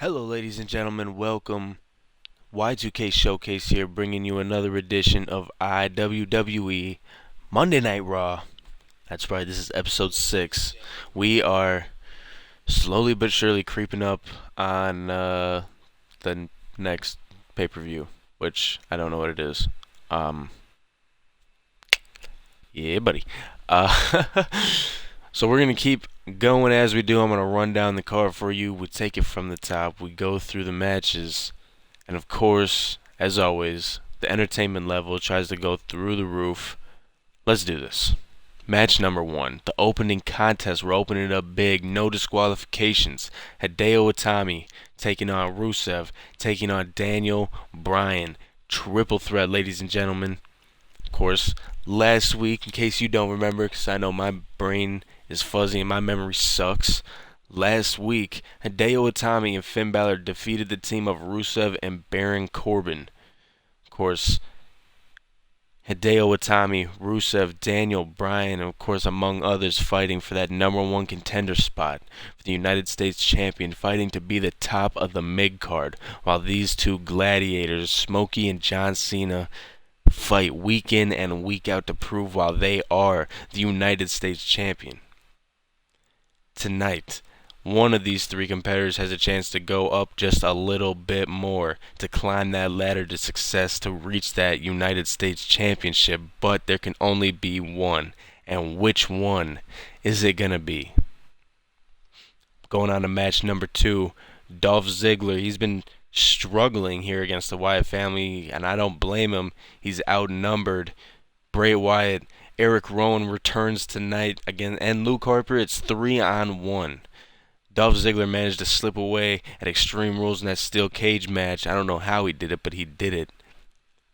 Hello, ladies and gentlemen. Welcome. Y2K Showcase here, bringing you another edition of iWWE Monday Night Raw. That's right, this is episode 6. We are slowly but surely creeping up on the next pay per view, which I don't know what it is. Um, yeah, buddy. Uh, so we're going to keep going as we do. I'm going to run down the card for you. We take it from the top, we go through the matches. And of course, as always, the entertainment level tries to go through the roof. Let's do this. Match number 1. The opening contest. We're opening it up big. No disqualifications. Hideo Itami taking on Rusev. Taking on Daniel Bryan. Triple threat, ladies and gentlemen. Of course, last week, in case you don't remember, because I know my brain is fuzzy and my memory sucks. Last week, Hideo Itami and Finn Balor defeated the team of Rusev and Baron Corbin. Of course, Hideo Itami, Rusev, Daniel Bryan, and of course, among others, fighting for that number 1 contender spot for the United States champion, fighting to be the top of the mid-card, while these two gladiators, Smokey and John Cena, fight week in and week out to prove why they are the United States champion. Tonight, one of these three competitors has a chance to go up just a little bit more, to climb that ladder to success, to reach that United States championship, but there can only be one. And which one is it going to be? Going on to match number 2, Dolph Ziggler. He's been struggling here against the Wyatt family, and I don't blame him. He's outnumbered. Bray Wyatt, Eric Rowan returns tonight again, and Luke Harper. It's 3-on-1. Dolph Ziggler managed to slip away at Extreme Rules in that steel cage match. I don't know how he did it, but he did it.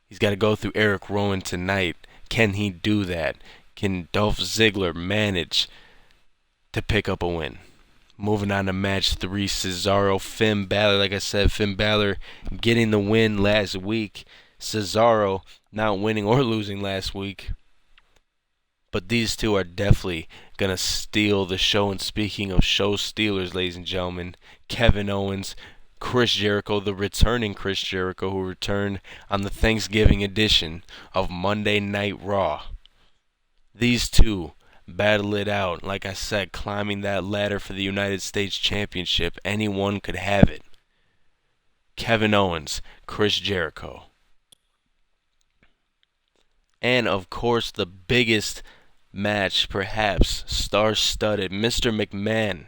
He's got to go through Eric Rowan tonight. Can he do that? Can Dolph Ziggler manage to pick up a win? Moving on to match 3, Cesaro, Finn Balor. Like I said, Finn Balor getting the win last week. Cesaro not winning or losing last week. But these two are definitely going to steal the show. And speaking of show stealers, ladies and gentlemen, Kevin Owens, Chris Jericho, the returning Chris Jericho, who returned on the Thanksgiving edition of Monday Night Raw. These two battle it out. Like I said, climbing that ladder for the United States Championship. Anyone could have it. Kevin Owens, Chris Jericho. And of course, the biggest match, perhaps, star-studded, Mr. McMahon.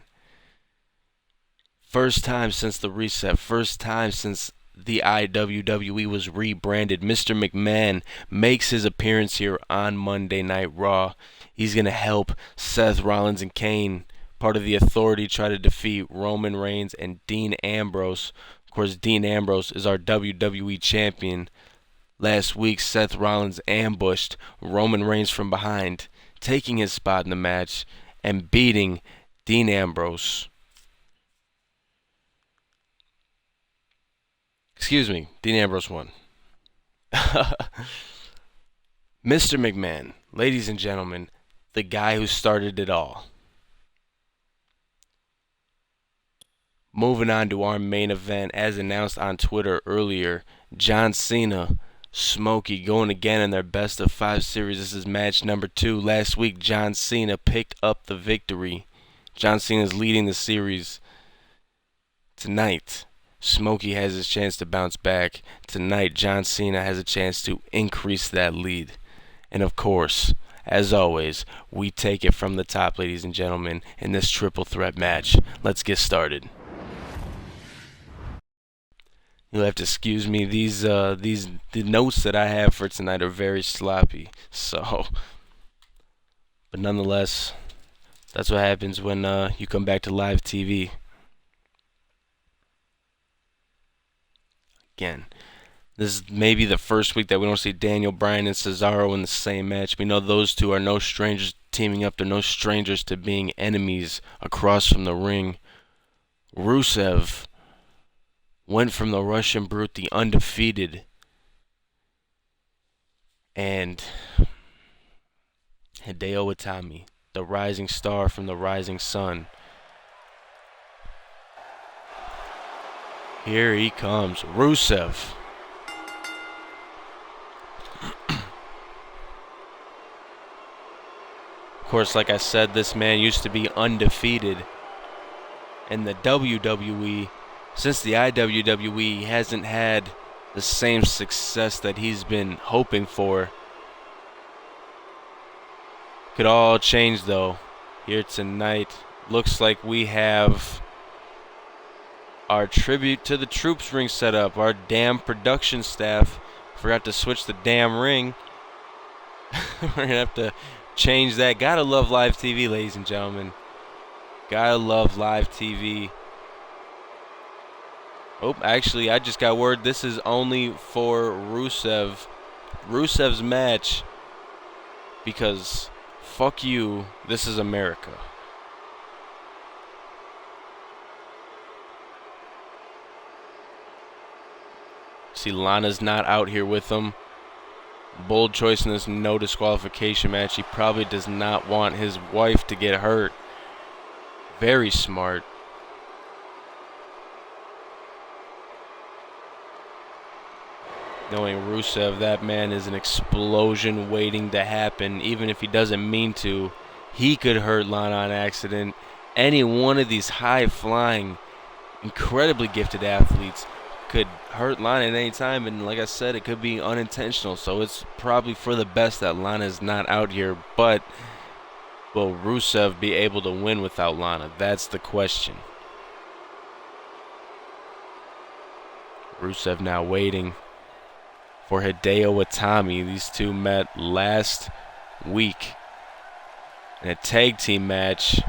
First time since the reset, first time since the iWWE was rebranded, Mr. McMahon makes his appearance here on Monday Night Raw. He's going to help Seth Rollins and Kane, part of the Authority, try to defeat Roman Reigns and Dean Ambrose. Of course, Dean Ambrose is our WWE champion. Last week, Seth Rollins ambushed Roman Reigns from behind, taking his spot in the match and beating Dean Ambrose. Excuse me, Dean Ambrose won. Mr. McMahon, ladies and gentlemen, the guy who started it all. Moving on to our main event, as announced on Twitter earlier, John Cena, Smokey going again in their best of 5 series. This is match number 2. Last week, John Cena picked up the victory. John Cena is leading the series. Tonight, Smokey has his chance to bounce back. Tonight, John Cena has a chance to increase that lead. And of course, as always, we take it from the top, ladies and gentlemen, in this triple threat match. Let's get started. You'll have to excuse me. The notes that I have for tonight are very sloppy. So, but nonetheless, that's what happens when you come back to live TV. Again, this is maybe the first week that we don't see Daniel Bryan and Cesaro in the same match. We know those two are no strangers to teaming up. They're no strangers to being enemies across from the ring. Rusev went from the Russian Brute, the undefeated, and Hideo Itami, the rising star from the rising sun. Here he comes, Rusev. Of course, like I said, this man used to be undefeated in the WWE. Since the iWWE, he hasn't had the same success that he's been hoping for. Could all change though here tonight. Looks like we have our tribute to the troops ring set up. Our damn production staff forgot to switch the damn ring. We're gonna have to change that. Gotta love live TV, ladies and gentlemen. Gotta love live TV. Oh, actually, I just got word this is only for Rusev's match. Because fuck you, this is America. See, Lana's not out here with him. Bold choice in this no disqualification match. He probably does not want his wife to get hurt. Very smart. Knowing Rusev, that man is an explosion waiting to happen. Even if he doesn't mean to, he could hurt Lana on accident. Any one of these high-flying, incredibly gifted athletes could hurt Lana at any time, and like I said, it could be unintentional, so it's probably for the best that Lana's not out here. But will Rusev be able to win without Lana? That's the question. Rusev now waiting for Hideo Itami. These two met last week in a tag team match.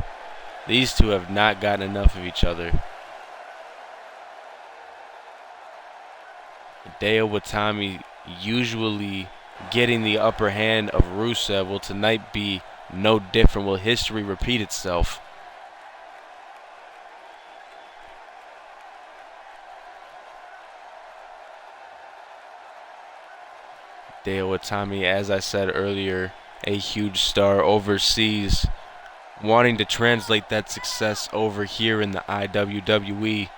These two have not gotten enough of each other. Hideo Itami usually getting the upper hand of Rusev. Will tonight be no different? Will history repeat itself? Hideo Itami, as I said earlier, a huge star overseas, wanting to translate that success over here in the iWWE,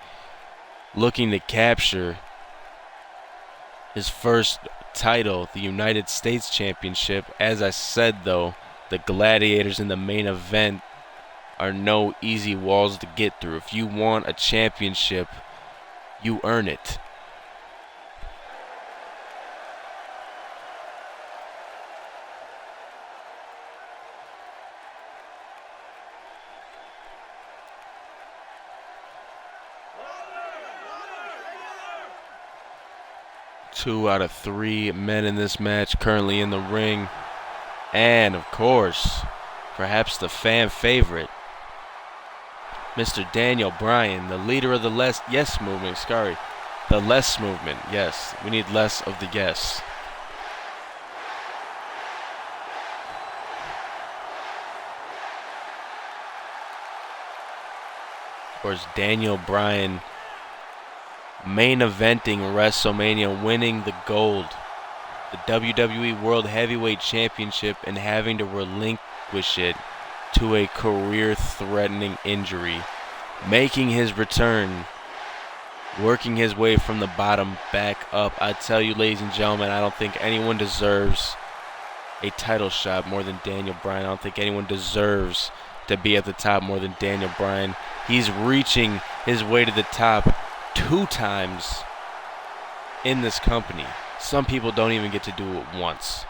looking to capture his first title, the United States Championship. As I said though, the gladiators in the main event are no easy walls to get through. If you want a championship, you earn it. Two out of three men in this match currently in the ring. And, of course, perhaps the fan favorite, Mr. Daniel Bryan, the leader of the Yes movement. Sorry, the less movement. Yes, we need less of the yes. Of course, Daniel Bryan main eventing WrestleMania, winning the gold, the WWE World Heavyweight Championship, and having to relinquish it to a career-threatening injury, making his return, working his way from the bottom back up. I tell you, ladies and gentlemen, I don't think anyone deserves a title shot more than Daniel Bryan. I don't think anyone deserves to be at the top more than Daniel Bryan. He's reaching his way to the top 2 times in this company. Some people don't even get to do it once.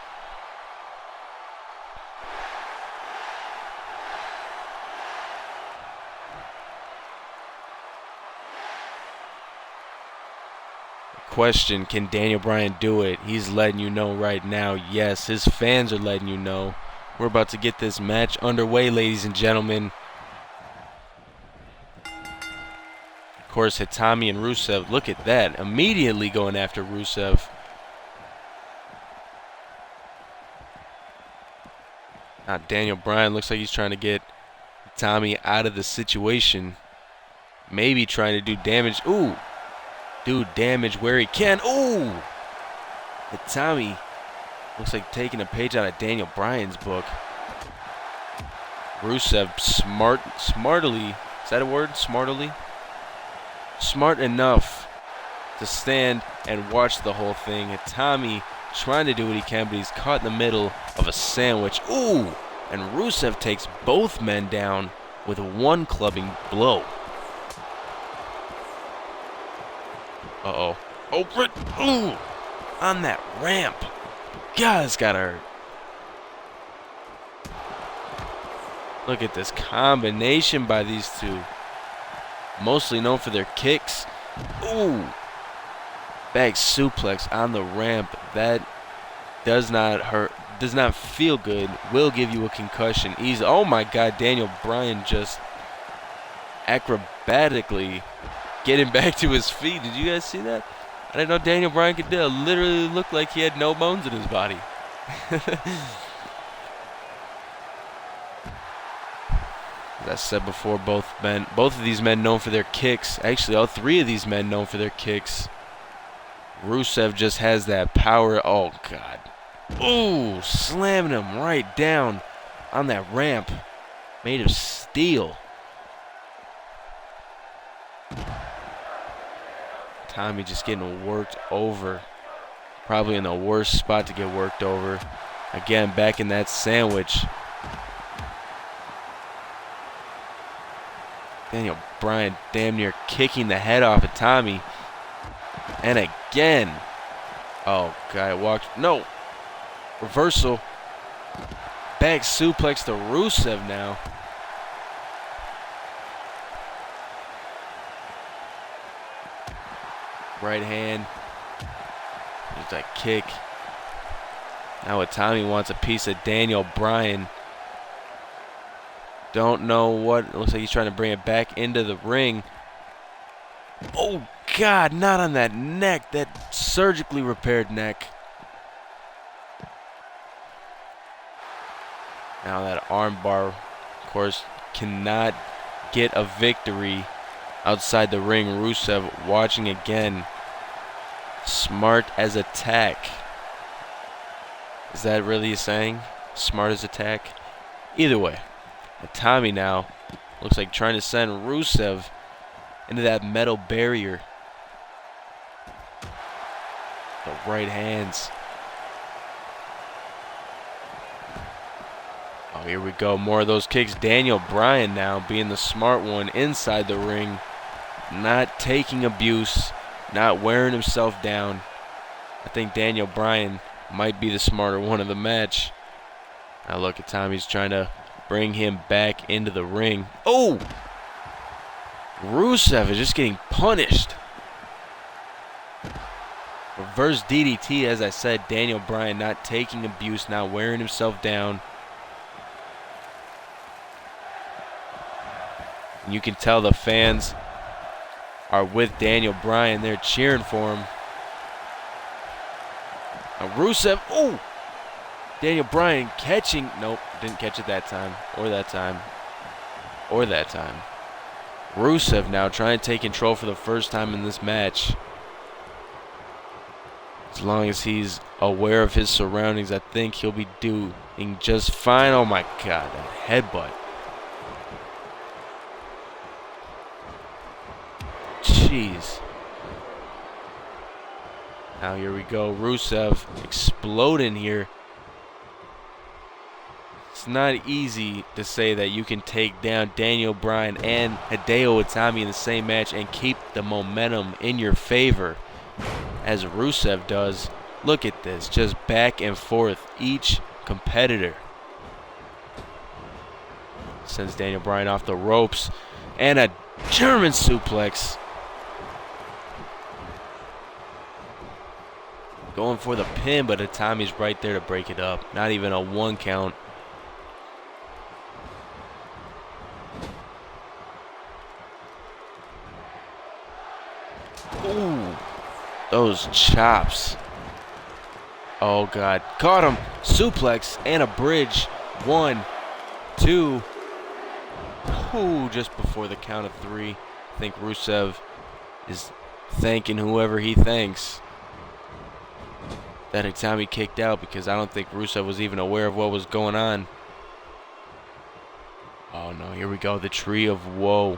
Question, can Daniel Bryan do it? He's letting you know right now, yes. His fans are letting you know. We're about to get this match underway, ladies and gentlemen. Of course, Hitami and Rusev, look at that, immediately going after Rusev. Now Daniel Bryan looks like he's trying to get Hitami out of the situation. Maybe trying to do damage. Ooh, do damage where he can. Ooh, Hitami looks like taking a page out of Daniel Bryan's book. Rusev smartly, is that a word? Smartly? Smart enough to stand and watch the whole thing. And Tommy trying to do what he can, but he's caught in the middle of a sandwich. Ooh! And Rusev takes both men down with one clubbing blow. Uh-oh. Oh, ooh! On that ramp. God, it's gotta hurt. Look at this combination by these two. Mostly known for their kicks. Ooh! Back suplex on the ramp. That does not hurt. Does not feel good. Will give you a concussion. Easy. Oh my God! Daniel Bryan just acrobatically getting back to his feet. Did you guys see that? I didn't know Daniel Bryan could do it. Literally looked like he had no bones in his body. As I said before, both of these men known for their kicks. Actually, all three of these men known for their kicks. Rusev just has that power. Oh, God. Ooh, slamming him right down on that ramp made of steel. Tommy just getting worked over. Probably in the worst spot to get worked over. Again, back in that sandwich. Daniel Bryan damn near kicking the head off of Tommy. And again. Oh, God, walked. No. Reversal. Back suplex to Rusev now. Right hand. There's that kick. Now what Tommy wants a piece of Daniel Bryan. Don't know what. It looks like he's trying to bring it back into the ring. Oh, God, not on that neck. That surgically repaired neck. Now that armbar, of course, cannot get a victory outside the ring. Rusev watching again. Smart as attack. Is that really a saying? Smart as attack? Either way. Tommy now looks like trying to send Rusev into that metal barrier. The right hands. Oh, here we go. More of those kicks. Daniel Bryan now being the smart one inside the ring. Not taking abuse. Not wearing himself down. I think Daniel Bryan might be the smarter one of the match. Now look at Tommy's trying to bring him back into the ring. Oh! Rusev is just getting punished. Reverse DDT, as I said. Daniel Bryan not taking abuse, not wearing himself down. You can tell the fans are with Daniel Bryan. They're cheering for him. Now Rusev, oh! Daniel Bryan catching. Nope, didn't catch it that time. Or that time. Or that time. Rusev now trying to take control for the first time in this match. As long as he's aware of his surroundings, I think he'll be doing just fine. Oh my God, that headbutt. Jeez. Now here we go. Rusev exploding here. It's not easy to say that you can take down Daniel Bryan and Hideo Itami in the same match and keep the momentum in your favor as Rusev does. Look at this. Just back and forth. Each competitor. Sends Daniel Bryan off the ropes. And a German suplex. Going for the pin, but Itami's right there to break it up. Not even a 1 count. Ooh, those chops. Oh, God. Caught him. Suplex and a bridge. 1, 2. Ooh, just before the count of 3. I think Rusev is thanking whoever he thanks that Itami kicked out, because I don't think Rusev was even aware of what was going on. Oh, no. Here we go. The tree of woe.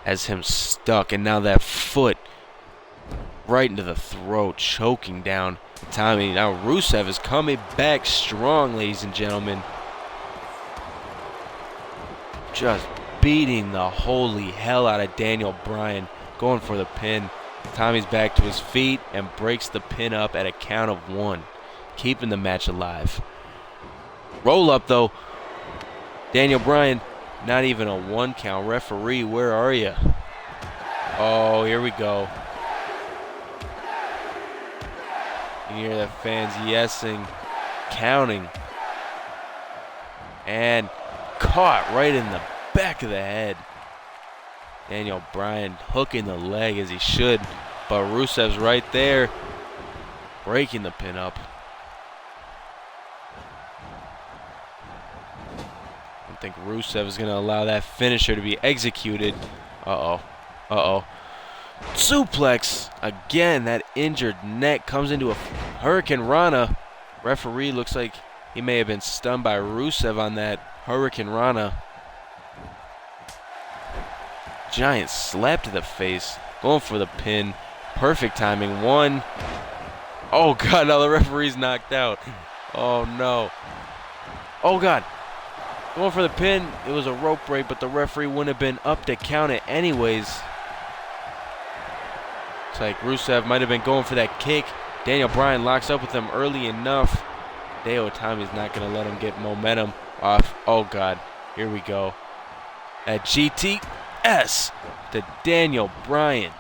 Has him stuck, and now that foot right into the throat, choking down Tommy. Now Rusev is coming back strong, ladies and gentlemen. Just beating the holy hell out of Daniel Bryan, going for the pin. Tommy's back to his feet and breaks the pin up at a count of 1, keeping the match alive. Roll up though. Daniel Bryan, not even a 1 count. Referee, where are you? Oh, here we go. You hear the fans yesing, counting, and caught right in the back of the head. Daniel Bryan hooking the leg as he should, but Rusev's right there, breaking the pin up. I don't think Rusev is going to allow that finisher to be executed. Uh-oh. Suplex again. That injured neck comes into a Hurricane Rana. Referee looks like he may have been stunned by Rusev on that Hurricane Rana. Giant slap to the face. Going for the pin. Perfect timing. 1. Oh, God. Now the referee's knocked out. Oh, no. Oh, God. Going for the pin. It was a rope break, but the referee wouldn't have been up to count it anyways. It's like Rusev might have been going for that kick. Daniel Bryan locks up with him early enough. Hideo Itami's not going to let him get momentum off. Oh, God. Here we go. At GTS to Daniel Bryan.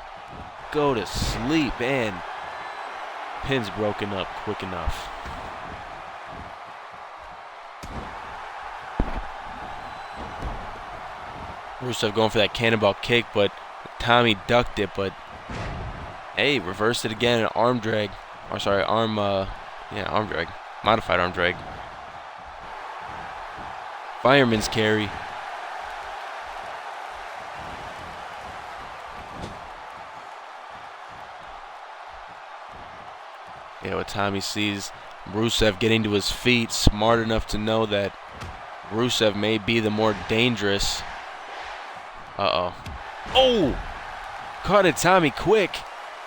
Go to sleep, and pin's broken up quick enough. Rusev going for that cannonball kick, but Tommy ducked it, but hey, reversed it again, an arm drag. Or sorry, arm drag. Modified arm drag. Fireman's carry. Yeah, what Tommy sees Rusev getting to his feet, smart enough to know that Rusev may be the more dangerous. Uh-oh. Oh! Caught it, Tommy, quick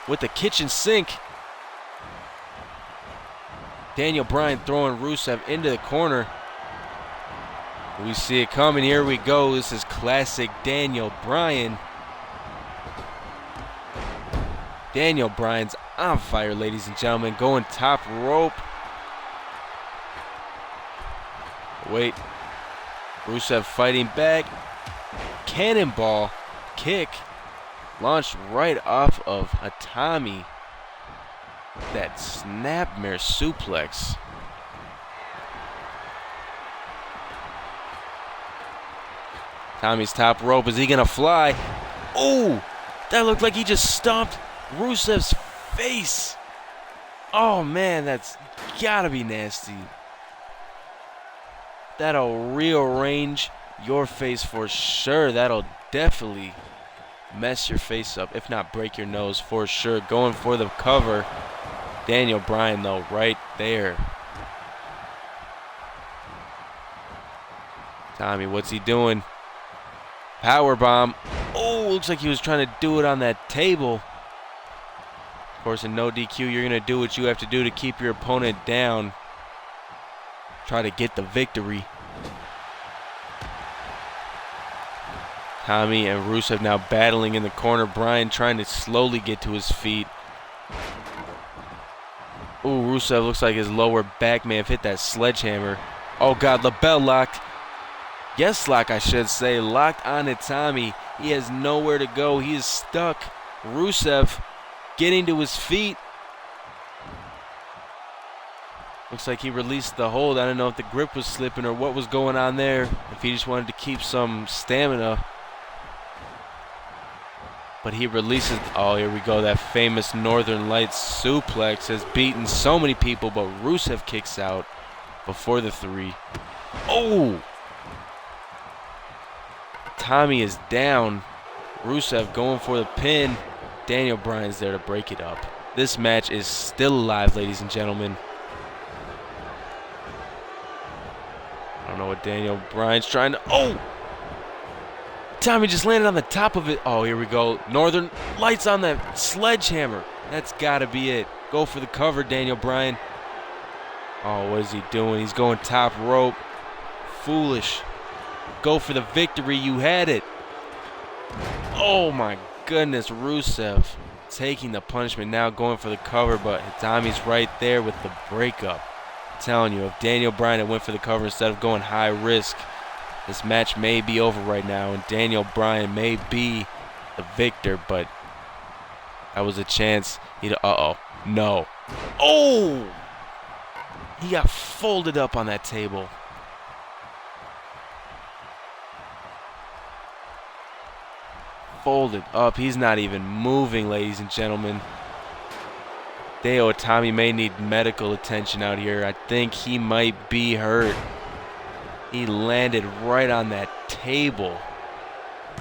with the kitchen sink. Daniel Bryan throwing Rusev into the corner. We see it coming. Here we go. This is classic Daniel Bryan. Daniel Bryan's on fire, ladies and gentlemen. Going top rope. Wait. Rusev fighting back. Cannonball kick. Launched right off of Itami. That snapmare suplex. Tommy's top rope. Is he going to fly? Oh, that looked like he just stomped Rusev's face. Oh, man, that's got to be nasty. That'll rearrange your face for sure. That'll definitely mess your face up, if not break your nose for sure. Going for the cover. Daniel Bryan, though, right there. Tommy, what's he doing? Powerbomb. Oh, looks like he was trying to do it on that table. Of course, in no DQ, you're going to do what you have to do to keep your opponent down. Try to get the victory. Tommy and Rusev now battling in the corner. Bryan trying to slowly get to his feet. Ooh, Rusev looks like his lower back may have hit that sledgehammer. Oh, God, LeBell locked. Yes, lock, I should say. Locked on it, Tommy. He has nowhere to go. He is stuck. Rusev getting to his feet. Looks like he released the hold. I don't know if the grip was slipping or what was going on there. If he just wanted to keep some stamina. But he releases. Oh, here we go. That famous Northern Lights suplex has beaten so many people, but Rusev kicks out before the 3. Oh! Tommy is down. Rusev going for the pin. Daniel Bryan's there to break it up. This match is still alive, ladies and gentlemen. I don't know what Daniel Bryan's trying to. Oh! Tommy just landed on the top of it. Oh, here we go. Northern Lights on that sledgehammer. That's gotta be it. Go for the cover, Daniel Bryan. Oh, what is he doing? He's going top rope. Foolish. Go for the victory. You had it. Oh my goodness, Rusev taking the punishment, now going for the cover, but Itami's right there with the breakup. I'm telling you, if Daniel Bryan had went for the cover instead of going high risk, this match may be over right now, and Daniel Bryan may be the victor, but that was a chance. No. Oh! He got folded up on that table. Folded up. He's not even moving, ladies and gentlemen. Hideo Itami may need medical attention out here. I think he might be hurt. He landed right on that table.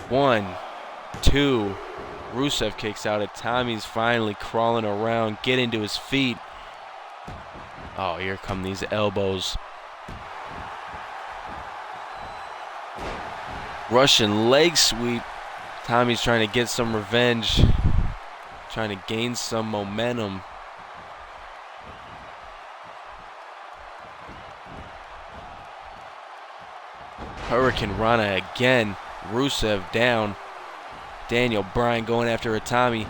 1, 2. Rusev kicks out. Itami's finally crawling around, getting to his feet. Oh, here come these elbows. Russian leg sweep. Tommy's trying to get some revenge, trying to gain some momentum. Hurricane Rana again. Rusev down. Daniel Bryan going after Itami.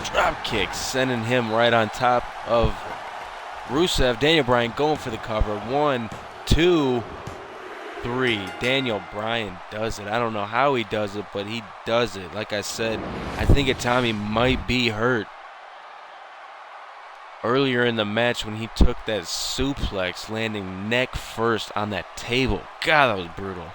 Drop kick, sending him right on top of Rusev. Daniel Bryan going for the cover. 1, 2, 3. Daniel Bryan does it. I don't know how he does it, but he does it. Like I said, I think Itami might be hurt. Earlier in the match when he took that suplex, landing neck first on that table. God, that was brutal.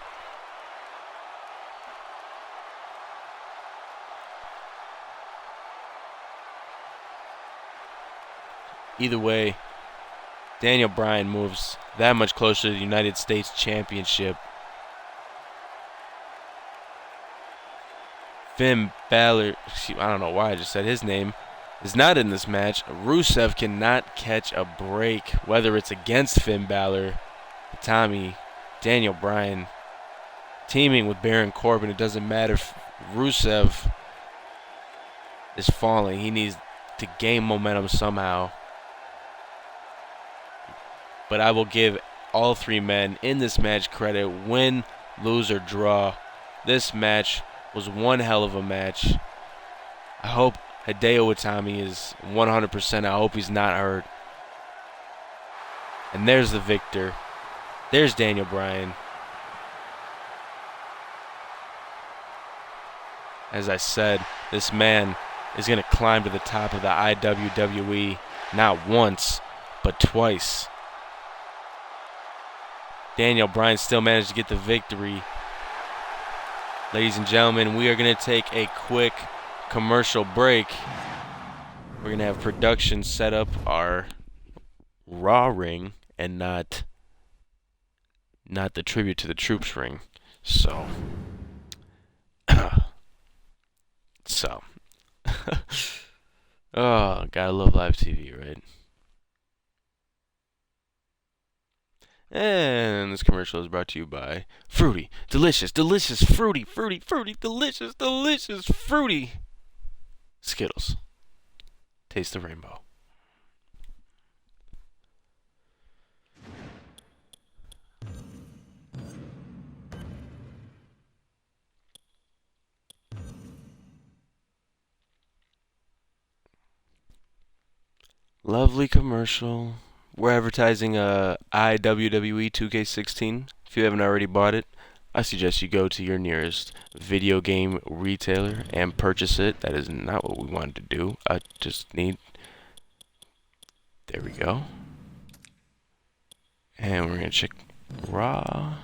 Either way, Daniel Bryan moves that much closer to the United States Championship. Finn Balor, I don't know why I just said his name, is not in this match. Rusev cannot catch a break, whether it's against Finn Balor, Itami, Daniel Bryan, teaming with Baron Corbin. It doesn't matter if Rusev is falling. He needs to gain momentum somehow. But I will give all 3 men in this match credit, win, lose, or draw. This match was one hell of a match. I hope Hideo Itami is 100%. I hope he's not hurt. And there's the victor. There's Daniel Bryan. As I said, this man is going to climb to the top of the iWWE not once, but twice. Daniel Bryan still managed to get the victory. Ladies and gentlemen, we are going to take a quick commercial break. We're going to have production set up our Raw ring and not the Tribute to the Troops ring. So, oh, gotta love live TV, right? And this commercial is brought to you by Fruity, delicious, delicious, fruity, fruity, fruity, delicious, delicious, fruity Skittles. Taste the rainbow. Lovely commercial. We're advertising iWWE 2K16. If you haven't already bought it, I suggest you go to your nearest video game retailer and purchase it. That is not what we wanted to do. I just need... There we go. And we're going to check Raw.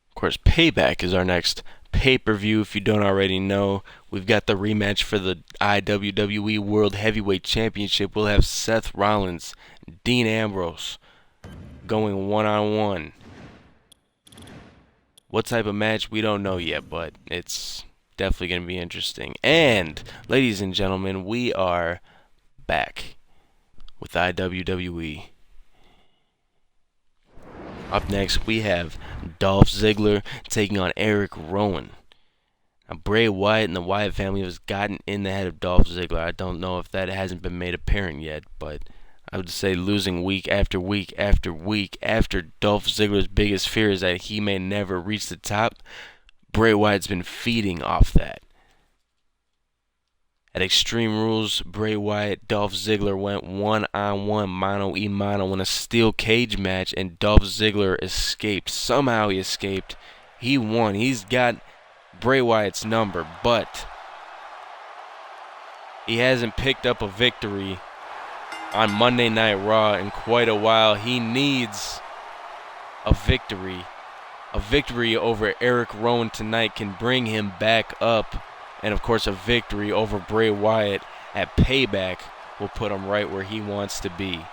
Of course, Payback is our next pay-per-view. If you don't already know, we've got the rematch for the iWWE World Heavyweight Championship. We'll have Seth Rollins, Dean Ambrose going one-on-one. What type of match, we don't know yet, but it's Definitely going to be interesting. And, ladies and gentlemen, we are back with iWWE. Up next, we have Dolph Ziggler taking on Eric Rowan. Now, Bray Wyatt and the Wyatt family has gotten in the head of Dolph Ziggler. I don't know if that hasn't been made apparent yet, but I would say losing week after week after week after Dolph Ziggler's biggest fear is that he may never reach the top. Bray Wyatt's been feeding off that. At Extreme Rules, Bray Wyatt, Dolph Ziggler went one-on-one, mano-a-mano in a steel cage match, and Dolph Ziggler escaped. Somehow he escaped. He won. He's got Bray Wyatt's number, but he hasn't picked up a victory on Monday Night Raw in quite a while. He needs a victory. A victory over Eric Rowan tonight can bring him back up. And, of course, a victory over Bray Wyatt at Payback will put him right where he wants to be.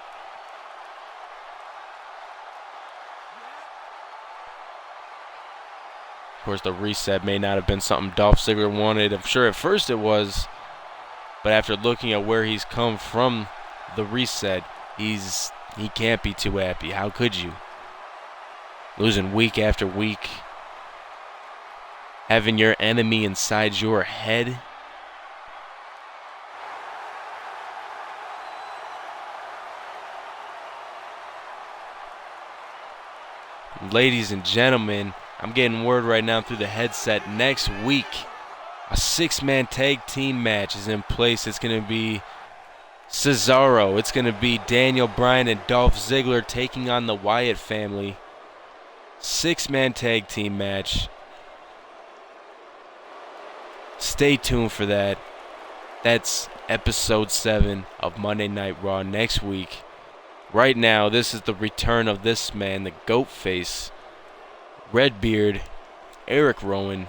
Of course, the reset may not have been something Dolph Ziggler wanted. I'm sure at first it was. But after looking at where he's come from the reset, he can't be too happy. How could you? Losing week after week. Having your enemy inside your head. Ladies and gentlemen, I'm getting word right now through the headset. Next week, a 6-man tag team match is in place. It's going to be Cesaro. It's going to be Daniel Bryan and Dolph Ziggler taking on the Wyatt family. 6-man tag team match. Stay tuned for that. That's episode 7 of Monday Night Raw next week. Right now, this is the return of this man, the goat face, Redbeard, Eric Rowan.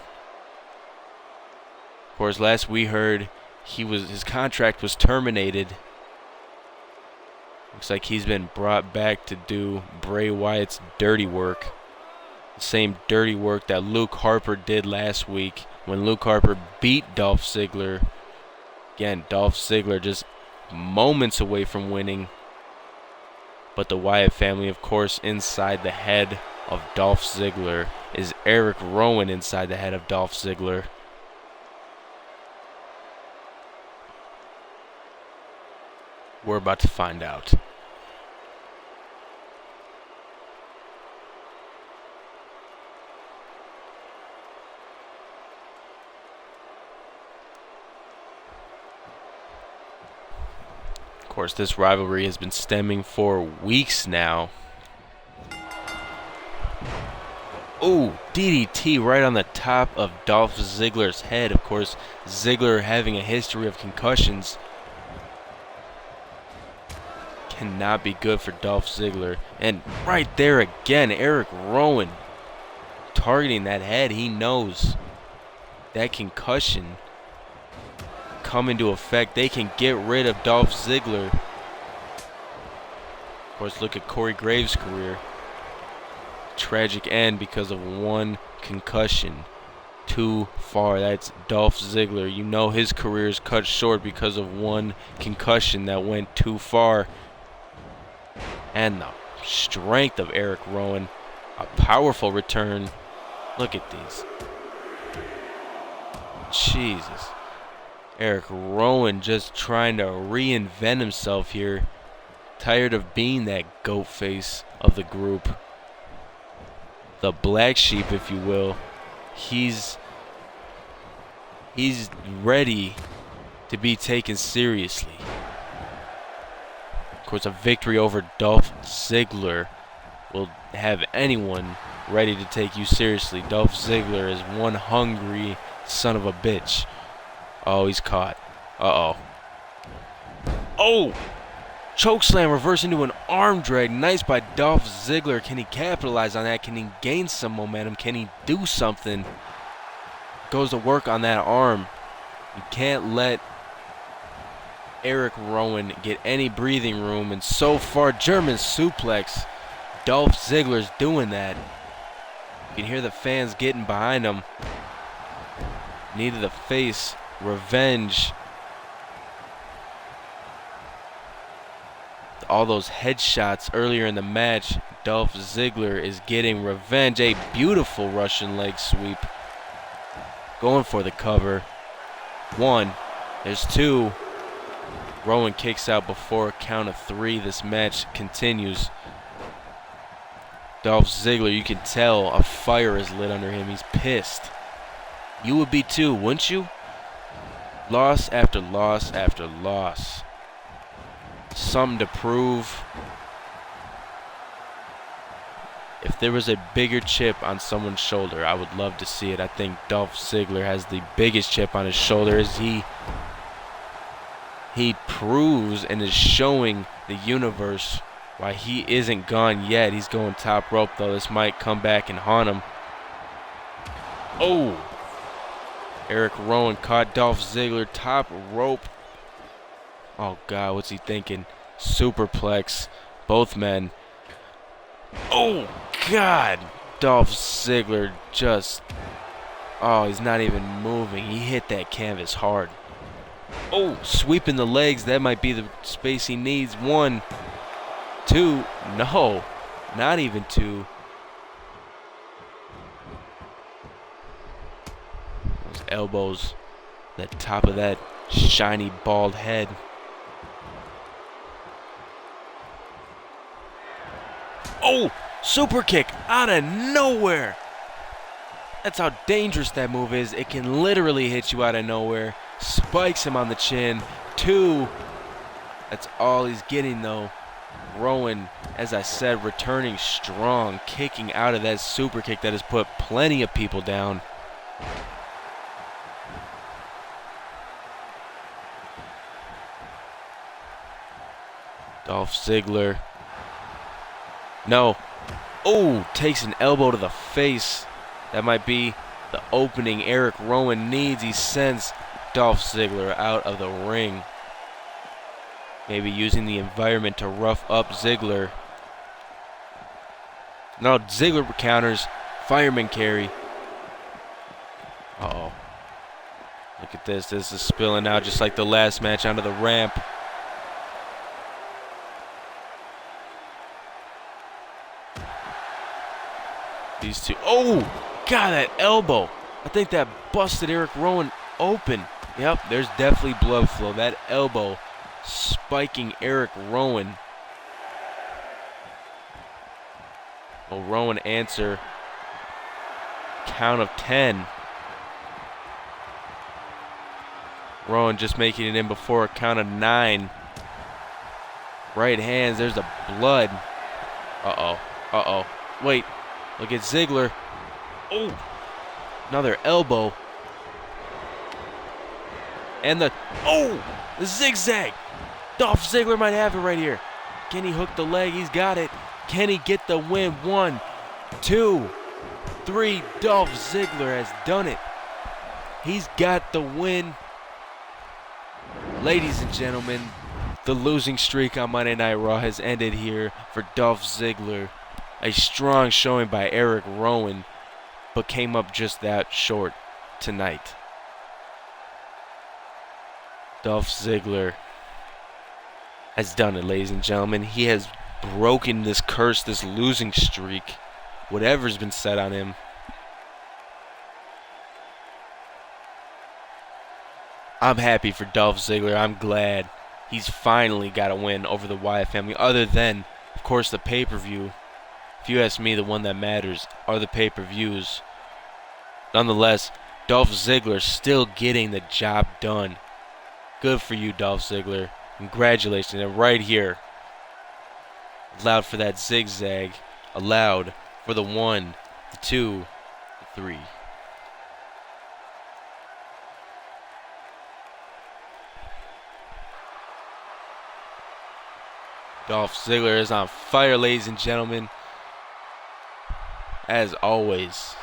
Of course, last we heard, his contract was terminated. Looks like he's been brought back to do Bray Wyatt's dirty work. The same dirty work that Luke Harper did last week when Luke Harper beat Dolph Ziggler. Again, Dolph Ziggler just moments away from winning. But the Wyatt family, of course, inside the head of Dolph Ziggler. Is Eric Rowan inside the head of Dolph Ziggler? We're about to find out. Of course, this rivalry has been stemming for weeks now. Ooh, DDT right on the top of Dolph Ziggler's head. Of course, Ziggler having a history of concussions cannot be good for Dolph Ziggler. And right there again, Eric Rowan targeting that head. He knows that concussion come into effect. They can get rid of Dolph Ziggler. Of course, look at Corey Graves' career. Tragic end because of one concussion. Too far. That's Dolph Ziggler. You know his career is cut short because of one concussion that went too far. And the strength of Eric Rowan. A powerful return. Look at these. Jesus. Eric Rowan just trying to reinvent himself here. Tired of being that goat face of the group. The black sheep, if you will. He's ready to be taken seriously. Of course, a victory over Dolph Ziggler will have anyone ready to take you seriously. Dolph Ziggler is one hungry son of a bitch. Oh, he's caught. Uh-oh. Oh! Chokeslam reverse into an arm drag. Nice by Dolph Ziggler. Can he capitalize on that? Can he gain some momentum? Can he do something? Goes to work on that arm. You can't let Eric Rowan get any breathing room. And so far, German suplex. Dolph Ziggler's doing that. You can hear the fans getting behind him. Knee to the face. Revenge. All those headshots earlier in the match. Dolph Ziggler is getting revenge. A beautiful Russian leg sweep. Going for the cover. 1. There's 2. Rowan kicks out before a count of 3. This match continues. Dolph Ziggler, you can tell a fire is lit under him. He's pissed. You would be too, wouldn't you? Loss after loss after loss. Something to prove. If there was a bigger chip on someone's shoulder, I would love to see it. I think Dolph Ziggler has the biggest chip on his shoulder as he proves and is showing the universe why he isn't gone yet. He's going top rope though. This might come back and haunt him. Oh! Eric Rowan caught Dolph Ziggler top rope. Oh God, what's he thinking? Superplex. Both men. Oh God! Dolph Ziggler just... Oh, he's not even moving. He hit that canvas hard. Oh, sweeping the legs. That might be the space he needs. 1, 2. No, not even 2. Those elbows. The top of that shiny bald head. Oh, super kick out of nowhere. That's how dangerous that move is. It can literally hit you out of nowhere. Spikes him on the chin. 2. That's all he's getting though. Rowan, as I said, returning strong, kicking out of that super kick that has put plenty of people down. Dolph Ziggler. No. Oh, takes an elbow to the face. That might be the opening Eric Rowan needs. He sends Dolph Ziggler out of the ring. Maybe using the environment to rough up Ziggler. No, Ziggler counters. Fireman carry. Uh-oh. Look at this. This is spilling out just like the last match onto the ramp. These two. Oh, God, that elbow. I think that busted Eric Rowan open. Yep, there's definitely blood flow. That elbow spiking Eric Rowan. Will Rowan answer? Count of 10. Rowan just making it in before a count of 9. Right hands. There's the blood. Uh-oh. Uh-oh. Wait. Look at Ziggler. Oh, another elbow. And the zigzag. Dolph Ziggler might have it right here. Can he hook the leg? He's got it. Can he get the win? 1, 2, 3. Dolph Ziggler has done it. He's got the win. Ladies and gentlemen, the losing streak on Monday Night Raw has ended here for Dolph Ziggler. A strong showing by Eric Rowan, but came up just that short tonight. Dolph Ziggler has done it, ladies and gentlemen. He has broken this curse, this losing streak, whatever's been said on him. I'm happy for Dolph Ziggler. I'm glad he's finally got a win over the Wyatt family, other than, of course, the pay-per-view. If you ask me, the one that matters are the pay-per-views. Nonetheless, Dolph Ziggler still getting the job done. Good for you, Dolph Ziggler. Congratulations. And right here, allowed for that zigzag. Allowed for the 1, the 2, the 3. Dolph Ziggler is on fire, ladies and gentlemen. As always.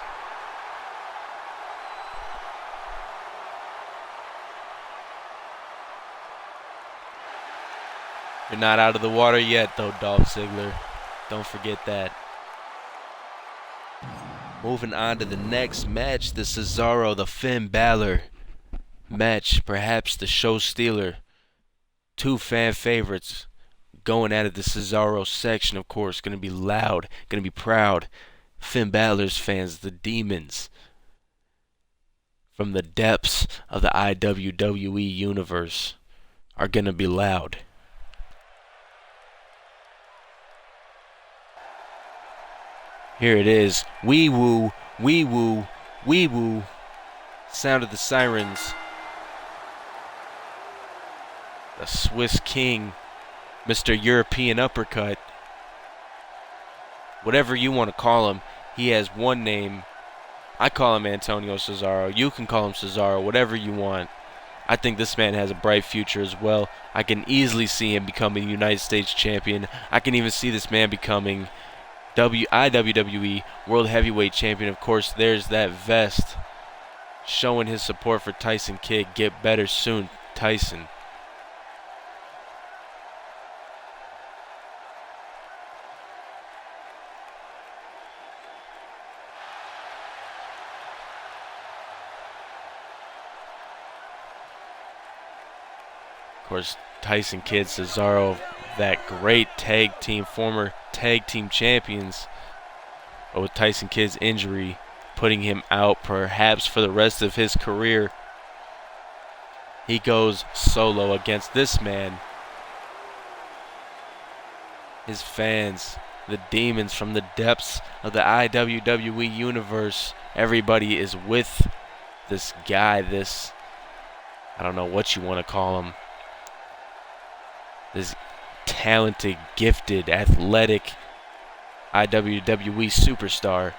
You're not out of the water yet, though, Dolph Ziggler. Don't forget that. Moving on to the next match, the Cesaro, the Finn Balor match, perhaps the show stealer. Two fan favorites going at it. The Cesaro section, of course, going to be loud, going to be proud. Finn Balor's fans, the demons, from the depths of the iWWE universe, are going to be loud. Here it is. Wee woo, wee woo, wee woo. Sound of the sirens. The Swiss King, Mr. European Uppercut. Whatever you want to call him, he has one name. I call him Antonio Cesaro. You can call him Cesaro, whatever you want. I think this man has a bright future as well. I can easily see him becoming United States champion. I can even see this man becoming iWWE World Heavyweight Champion. Of course, there's that vest showing his support for Tyson Kidd. Get better soon, Tyson. Of course, Tyson Kidd, Cesaro, that great tag team, former tag team champions. But with Tyson Kidd's injury, putting him out perhaps for the rest of his career, he goes solo against this man. His fans, the demons from the depths of the iWWE universe, everybody is with this guy, this, I don't know what you want to call him, this talented, gifted, athletic iWWE superstar.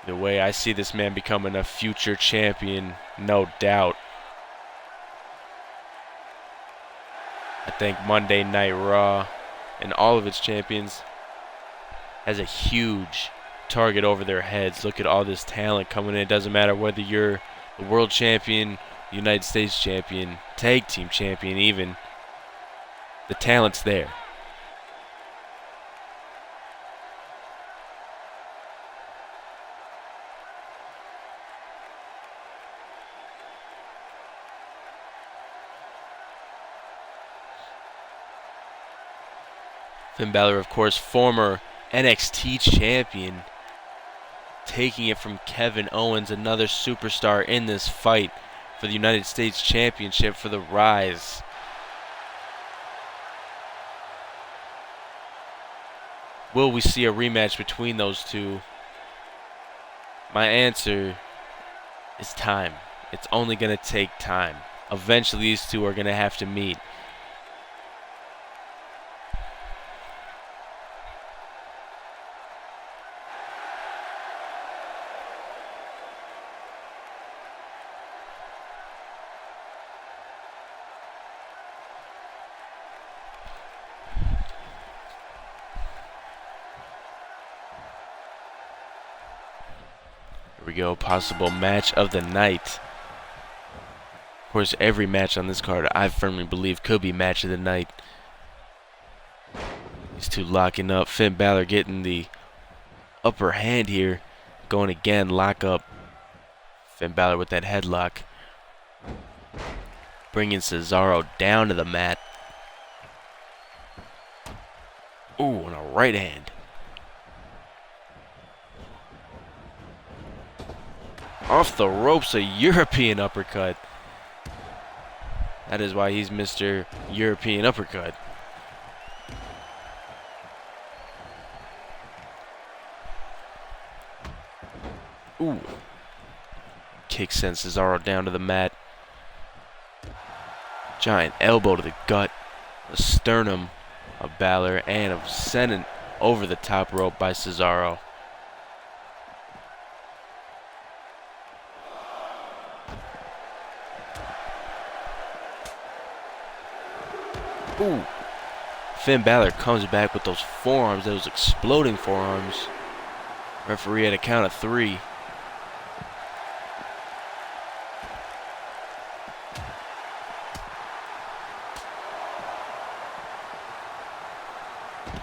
The way I see this man becoming a future champion, no doubt. I think Monday Night Raw and all of its champions has a huge target over their heads. Look at all this talent coming in. It doesn't matter whether you're the world champion, United States champion, tag team champion even. The talent's there. Finn Balor, of course, former NXT champion, taking it from Kevin Owens, another superstar in this fight for the United States Championship, for the Rise. Will we see a rematch between those two? My answer is time. It's only going to take time. Eventually these two are going to have to meet. Here we go, possible match of the night. Of course, every match on this card, I firmly believe, could be match of the night. These two locking up. Finn Balor getting the upper hand here. Going again, lock up. Finn Balor with that headlock. Bringing Cesaro down to the mat. Ooh, and a right hand. Off the ropes, a European uppercut. That is why he's Mr. European Uppercut. Ooh. Kick sends Cesaro down to the mat. Giant elbow to the gut. The sternum of Balor, and a sending over the top rope by Cesaro. Ooh. Finn Balor comes back with those forearms, those exploding forearms. Referee at a count of 3.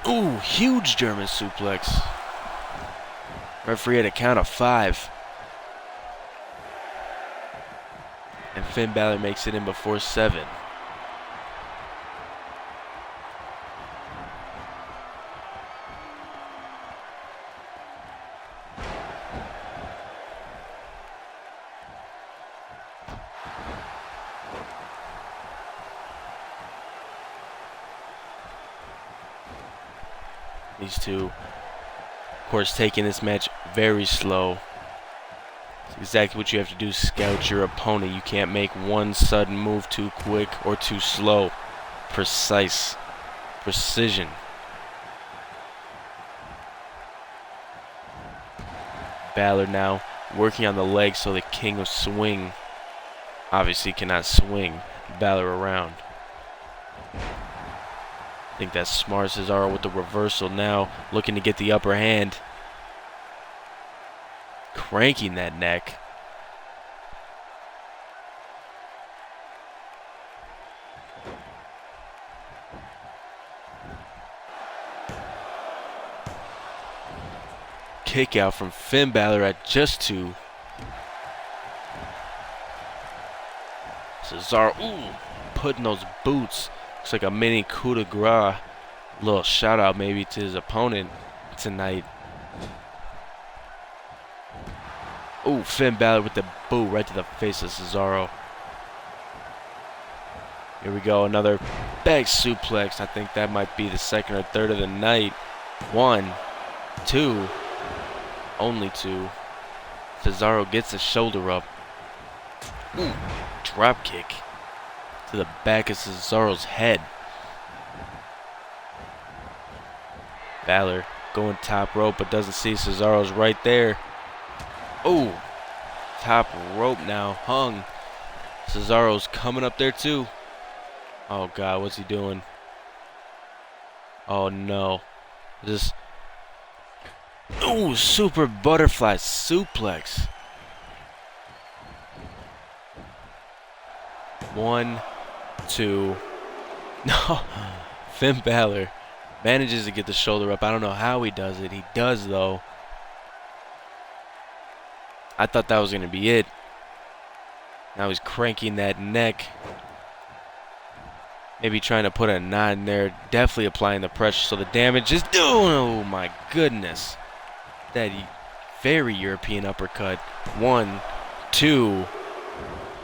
Ooh, huge German suplex. Referee had a count of 5. And Finn Balor makes it in before 7. These two, of course, taking this match very slow. It's exactly what you have to do, scout your opponent. You can't make one sudden move too quick or too slow. Precise. Precision. Balor now working on the leg so the King of Swing obviously cannot swing Balor around. I think that's smart. Cesaro with the reversal now, looking to get the upper hand. Cranking that neck. Kick out from Finn Balor at just 2. Cesaro, ooh, putting those boots. Looks like a mini coup de grace. Little shout out maybe to his opponent tonight. Ooh, Finn Balor with the boot right to the face of Cesaro. Here we go, another back suplex. I think that might be the second or third of the night. 1, 2, only 2. Cesaro gets his shoulder up. Ooh, drop kick to the back of Cesaro's head. Balor going top rope but doesn't see Cesaro's right there. Oh, top rope now hung. Cesaro's coming up there too. Oh God, what's he doing? Oh no. Just, ooh, super butterfly suplex. 1, 2. No. Finn Balor manages to get the shoulder up. I don't know how he does it. He does though. I thought that was going to be it. Now he's cranking that neck. Maybe trying to put a knot in there. Definitely applying the pressure so the damage is... Oh my goodness. That very European uppercut. 1, 2.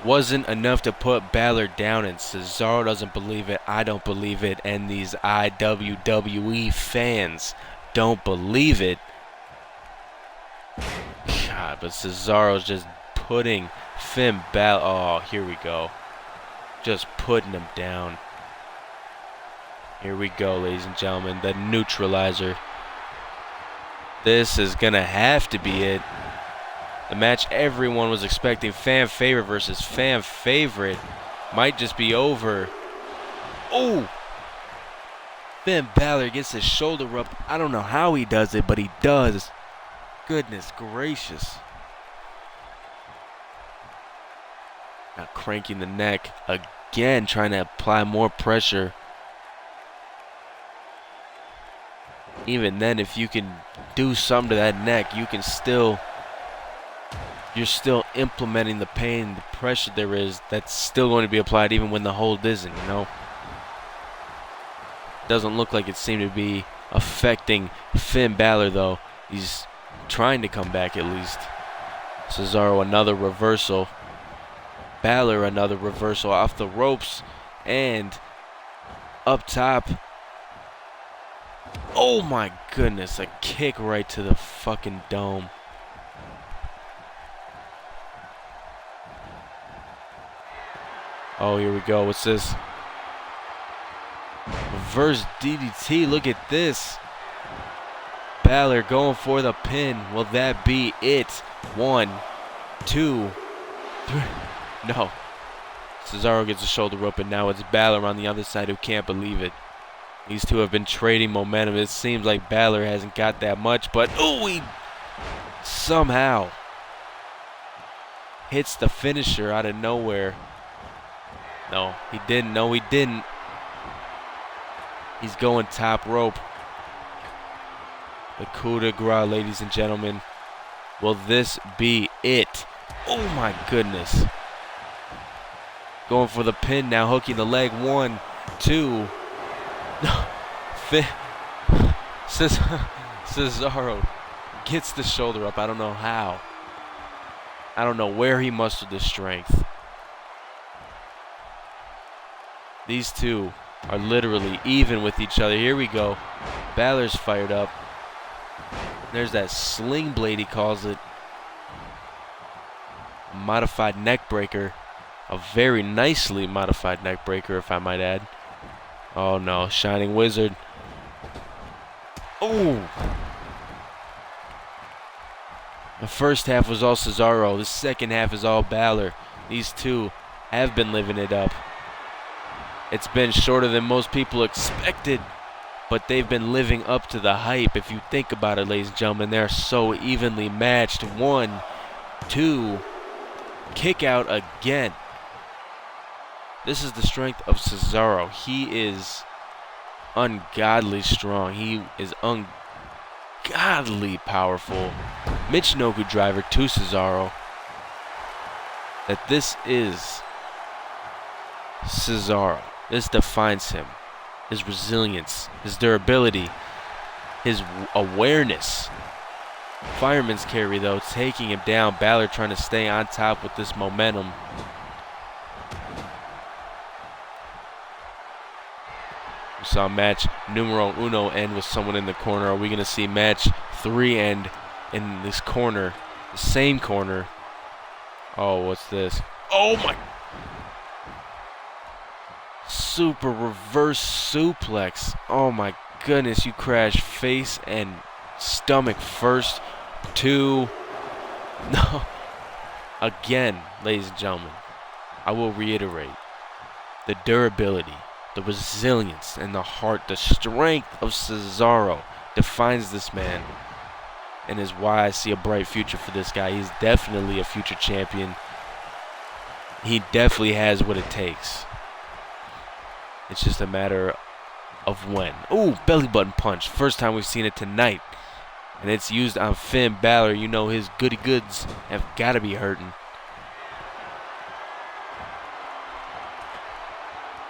Wasn't enough to put Balor down, and Cesaro doesn't believe it. I don't believe it. And these iWWE fans don't believe it. God, but Cesaro's just putting Finn Balor. Oh, here we go. Just putting him down. Here we go, ladies and gentlemen. The neutralizer. This is going to have to be it. The match everyone was expecting, fan favorite versus fan favorite, might just be over. Oh! Finn Balor gets his shoulder up. I don't know how he does it, but he does. Goodness gracious. Now cranking the neck again, trying to apply more pressure. Even then, if you can do something to that neck, you can still... You're still implementing the pain, the pressure there is, that's still going to be applied even when the hold isn't, you know? Doesn't look like it seemed to be affecting Finn Balor, though. He's trying to come back at least. Cesaro, another reversal. Balor, another reversal off the ropes. And up top. Oh my goodness, a kick right to the fucking dome. Oh, here we go. What's this? Reverse DDT. Look at this. Balor going for the pin. Will that be it? 1, 2, 3. No. Cesaro gets the shoulder up, and now it's Balor on the other side who can't believe it. These two have been trading momentum. It seems like Balor hasn't got that much, but oh, he somehow hits the finisher out of nowhere. No, he didn't. No, he didn't. He's going top rope. The coup de grace, ladies and gentlemen. Will this be it? Oh my goodness. Going for the pin now, hooking the leg. 1, 2. No. Cesaro gets the shoulder up. I don't know how. I don't know where he mustered the strength. These two are literally even with each other. Here we go. Balor's fired up. There's that sling blade, he calls it. Modified neck breaker. A very nicely modified neck breaker, if I might add. Oh no, Shining Wizard. Oh! The first half was all Cesaro. The second half is all Balor. These two have been living it up. It's been shorter than most people expected, but they've been living up to the hype. If you think about it, ladies and gentlemen, they're so evenly matched. 1, 2, kick out again. This is the strength of Cesaro. He is ungodly strong. He is ungodly powerful. Michinoku driver to Cesaro. That this is Cesaro. This defines him. His resilience, his durability, his awareness. Fireman's carry though, taking him down. Balor trying to stay on top with this momentum. We saw match numero uno end with someone in the corner. Are we going to see match 3 end in this corner? The same corner. Oh, what's this? Oh my. Super reverse suplex. Oh my goodness, you crash face and stomach first. 2. No. Again, ladies and gentlemen, I will reiterate. The durability, the resilience, and the heart, the strength of Cesaro defines this man and is why I see a bright future for this guy. He's definitely a future champion. He definitely has what it takes. It's just a matter of when. Ooh, belly button punch. First time we've seen it tonight. And it's used on Finn Balor. You know his goody goods have got to be hurting.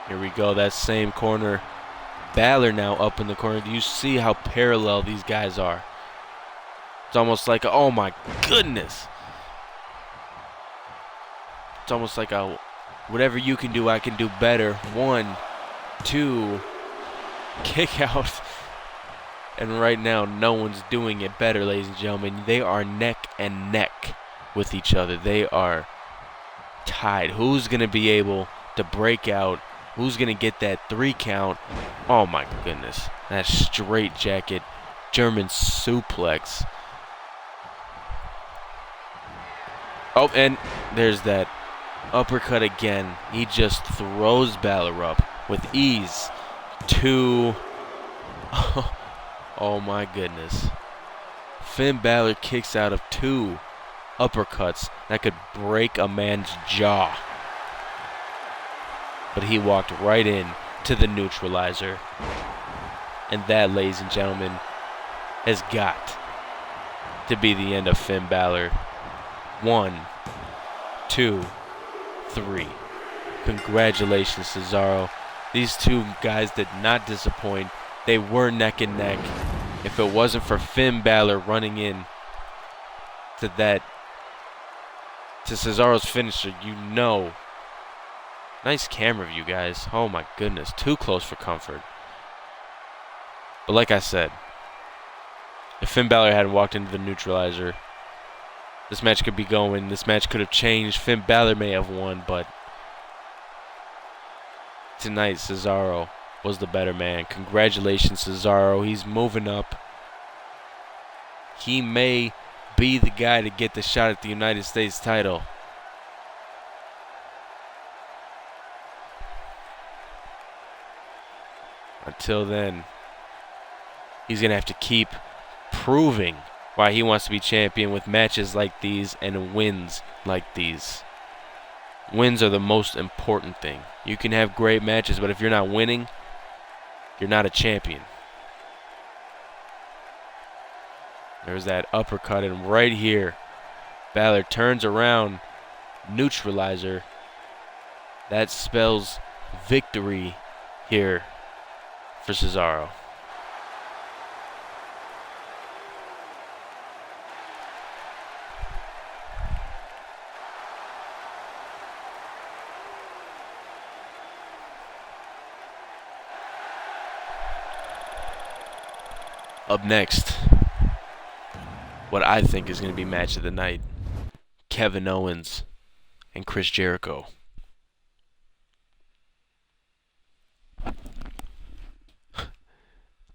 Here we go, that same corner. Balor now up in the corner. Do you see how parallel these guys are? It's almost like, oh my goodness. It's almost like a, whatever you can do, I can do better. 1, 2, kick out. And right now, no one's doing it better, ladies and gentlemen. They are neck and neck with each other. They are tied. Who's going to be able to break out? Who's going to get that 3 count? Oh my goodness. That straight jacket German suplex. Oh, and there's that uppercut again. He just throws Balor up with ease. 2. Oh my goodness. Finn Balor kicks out of 2 uppercuts that could break a man's jaw. But he walked right in to the neutralizer. And that, ladies and gentlemen, has got to be the end of Finn Balor. 1, 2, 3. Congratulations, Cesaro. These two guys did not disappoint. They were neck and neck. If it wasn't for Finn Balor running in to Cesaro's finisher, you know. Nice camera view, guys. Oh my goodness, too close for comfort. But like I said, if Finn Balor hadn't walked into the neutralizer, this match could be going. This match could have changed. Finn Balor may have won, but tonight Cesaro was the better man. Congratulations, Cesaro. He's moving up. He may be the guy to get the shot at the United States title. Until then, he's going to have to keep proving why he wants to be champion with matches like these and wins like these. Wins are the most important thing. You can have great matches, but if you're not winning, you're not a champion. There's that uppercut, and right here, Balor turns around, neutralizer. That spells victory here for Cesaro. Up next, what I think is going to be match of the night, Kevin Owens and Chris Jericho.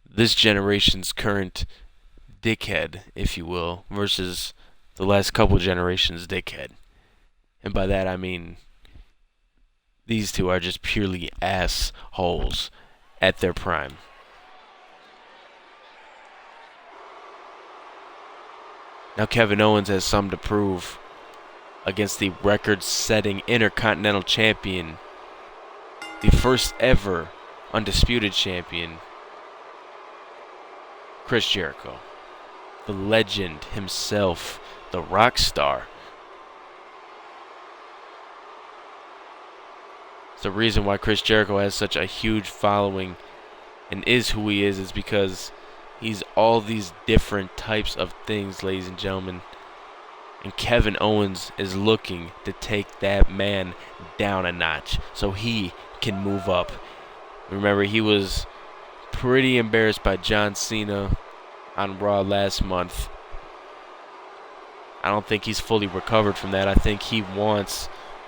This generation's current dickhead, if you will, versus the last couple generations' dickhead. And by that I mean these two are just purely assholes at their prime. Now Kevin Owens has something to prove against the record-setting Intercontinental Champion, the first ever undisputed champion, Chris Jericho, the legend himself, the rock star. The reason why Chris Jericho has such a huge following and is who he is because he's all these different types of things, ladies and gentlemen. And Kevin Owens is looking to take that man down a notch so he can move up. Remember, he was pretty embarrassed by John Cena on Raw last month. I don't think he's fully recovered from that. I think he wants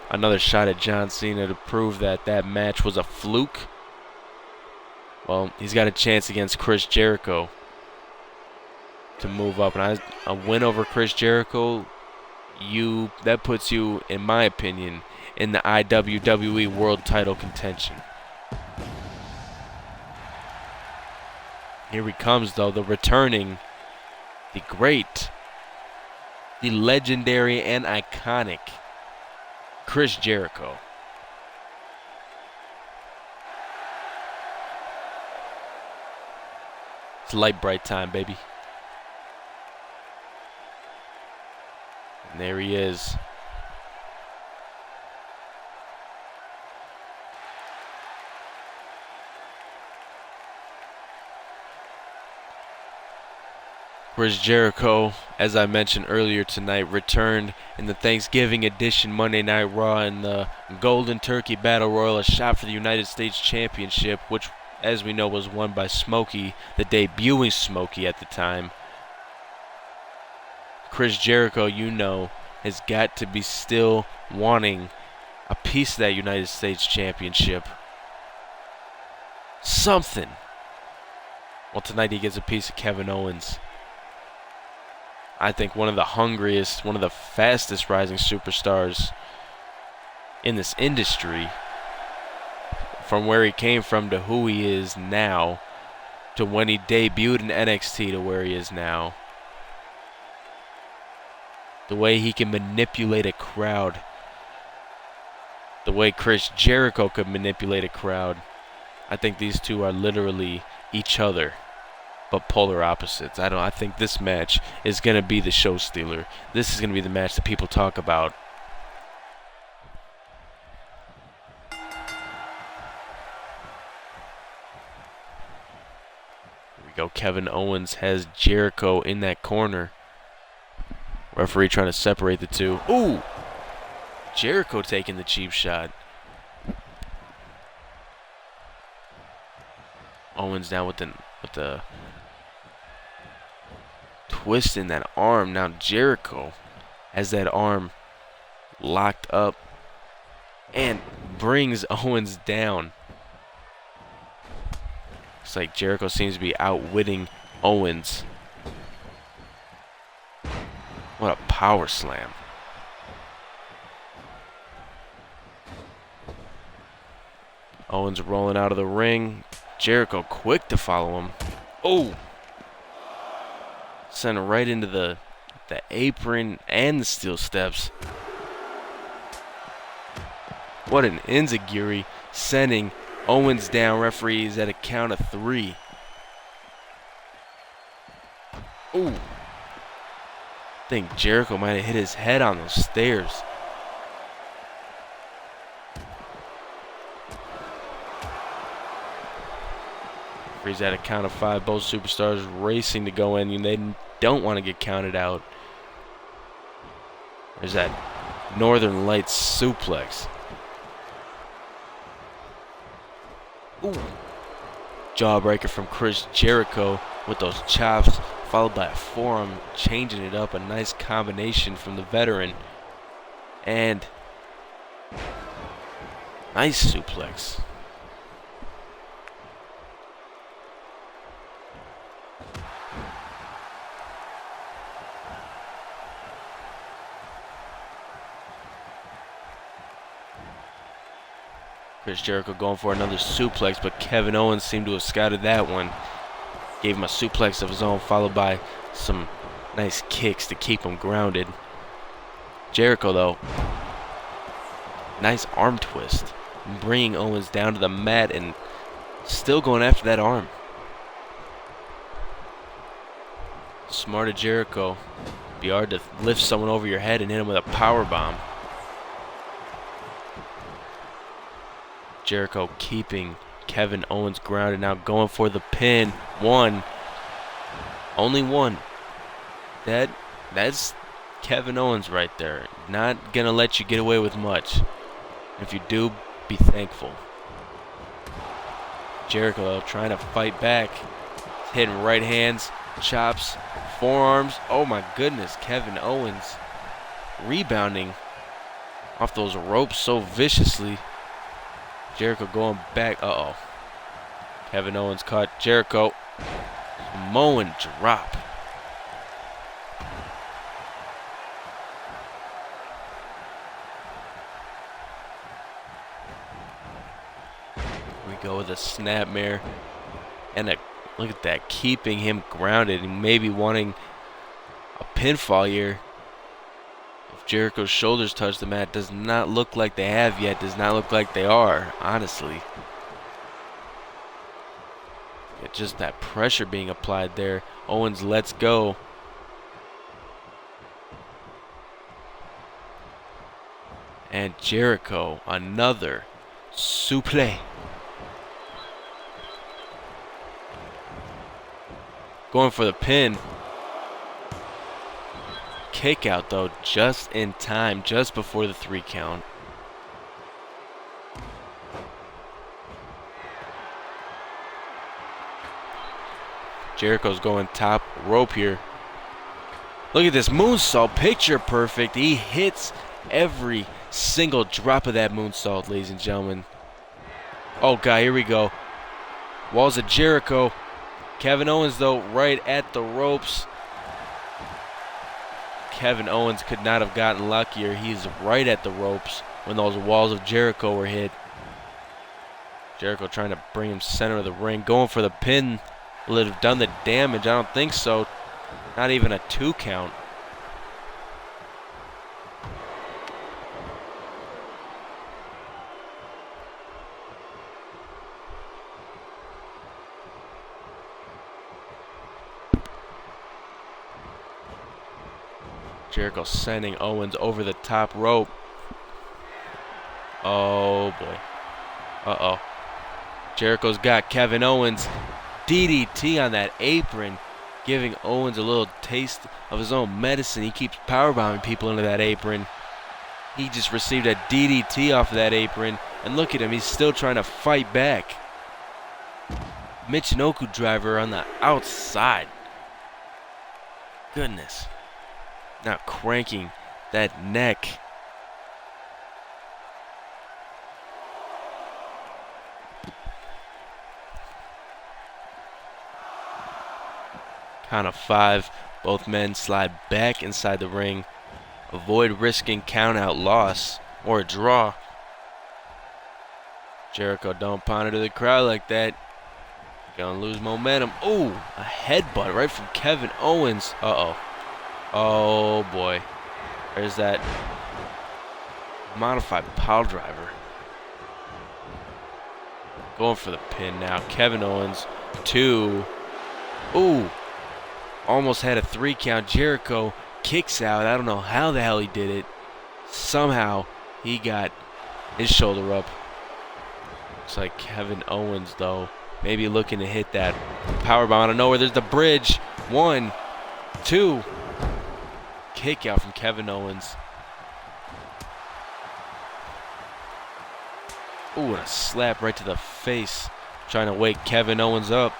another shot at John Cena to prove that that match was a fluke. Well, he's got a chance against Chris Jericho to move up, and a win over Chris Jericho, that puts you, in my opinion, in the iWWE World Title contention. Here he comes, though, the returning, the great, the legendary and iconic Chris Jericho. It's light bright time, baby. And there he is. Chris Jericho, as I mentioned earlier tonight, returned in the Thanksgiving edition Monday Night Raw in the Golden Turkey Battle Royal, a shot for the United States Championship, which, as we know, was won by Smokey, the debuting Smokey at the time. Chris Jericho, has got to be still wanting a piece of that United States Championship. Something. Well, tonight he gets a piece of Kevin Owens. I think one of the hungriest, one of the fastest rising superstars in this industry. From where he came from to who he is now, to when he debuted in NXT to where he is now. The way he can manipulate a crowd. The way Chris Jericho could manipulate a crowd. I think these two are literally each other, but polar opposites. I think this match is going to be the show stealer. This is going to be the match that people talk about. Here we go. Kevin Owens has Jericho in that corner. Referee trying to separate the two. Ooh! Jericho taking the cheap shot. Owens down with the twist in that arm. Now Jericho has that arm locked up and brings Owens down. Looks like Jericho seems to be outwitting Owens. What a power slam. Owens rolling out of the ring. Jericho quick to follow him. Oh! Sent him right into the apron and the steel steps. What an enziguri, sending Owens down. Referees at a count of 3. Ooh. I think Jericho might have hit his head on those stairs. He's at a count of 5. Both superstars racing to go in, and they don't want to get counted out. There's that Northern Lights suplex. Ooh. Jawbreaker from Chris Jericho with those chops, followed by a forearm, changing it up. A nice combination from the veteran. And nice suplex. Chris Jericho going for another suplex, but Kevin Owens seemed to have scouted that one. Gave him a suplex of his own, followed by some nice kicks to keep him grounded. Jericho, though, nice arm twist, bringing Owens down to the mat and still going after that arm. Smart of Jericho. Be hard to lift someone over your head and hit him with a power bomb. Jericho keeping Kevin Owens grounded, now going for the pin. One. Only one. That's Kevin Owens right there. Not going to let you get away with much. If you do, be thankful. Jericho, though, trying to fight back. Hitting right hands, chops, forearms. Oh, my goodness. Kevin Owens rebounding off those ropes so viciously. Jericho going back. Uh-oh. Kevin Owens caught Jericho. Samoan drop. We go with a snapmare. And a look at that. Keeping him grounded and maybe wanting a pinfall here. Jericho's shoulders touch the mat. Does not look like they have yet. Does not look like they are, honestly. It's just that pressure being applied there. Owens lets go. And Jericho, another suplex. Going for the pin. Kick out, though, just in time, just before the 3 count. Jericho's going top rope here. Look at this moonsault, picture perfect. He hits every single drop of that moonsault, ladies and gentlemen. Oh, God, here we go. Walls of Jericho. Kevin Owens, though, right at the ropes. Kevin Owens could not have gotten luckier. He's right at the ropes when those walls of Jericho were hit. Jericho trying to bring him center of the ring. Going for the pin. Will it have done the damage? I don't think so. Not even a 2 count. Jericho sending Owens over the top rope. Oh, boy. Uh-oh. Jericho's got Kevin Owens. DDT on that apron, giving Owens a little taste of his own medicine. He keeps powerbombing people into that apron. He just received a DDT off of that apron. And look at him. He's still trying to fight back. Michinoku driver on the outside. Goodness. Now cranking that neck. Count of 5. Both men slide back inside the ring. Avoid risking count-out loss or a draw. Jericho, don't pound it to the crowd like that. Gonna lose momentum. Ooh, a headbutt right from Kevin Owens. Uh-oh. Oh, boy. There's that modified pile driver. Going for the pin now. Kevin Owens, 2. Ooh. Almost had a 3 count. Jericho kicks out. I don't know how the hell he did it. Somehow he got his shoulder up. Looks like Kevin Owens, though, maybe looking to hit that powerbomb out of nowhere. There's the bridge. 1, 2. Kick out from Kevin Owens. Ooh, and a slap right to the face. Trying to wake Kevin Owens up.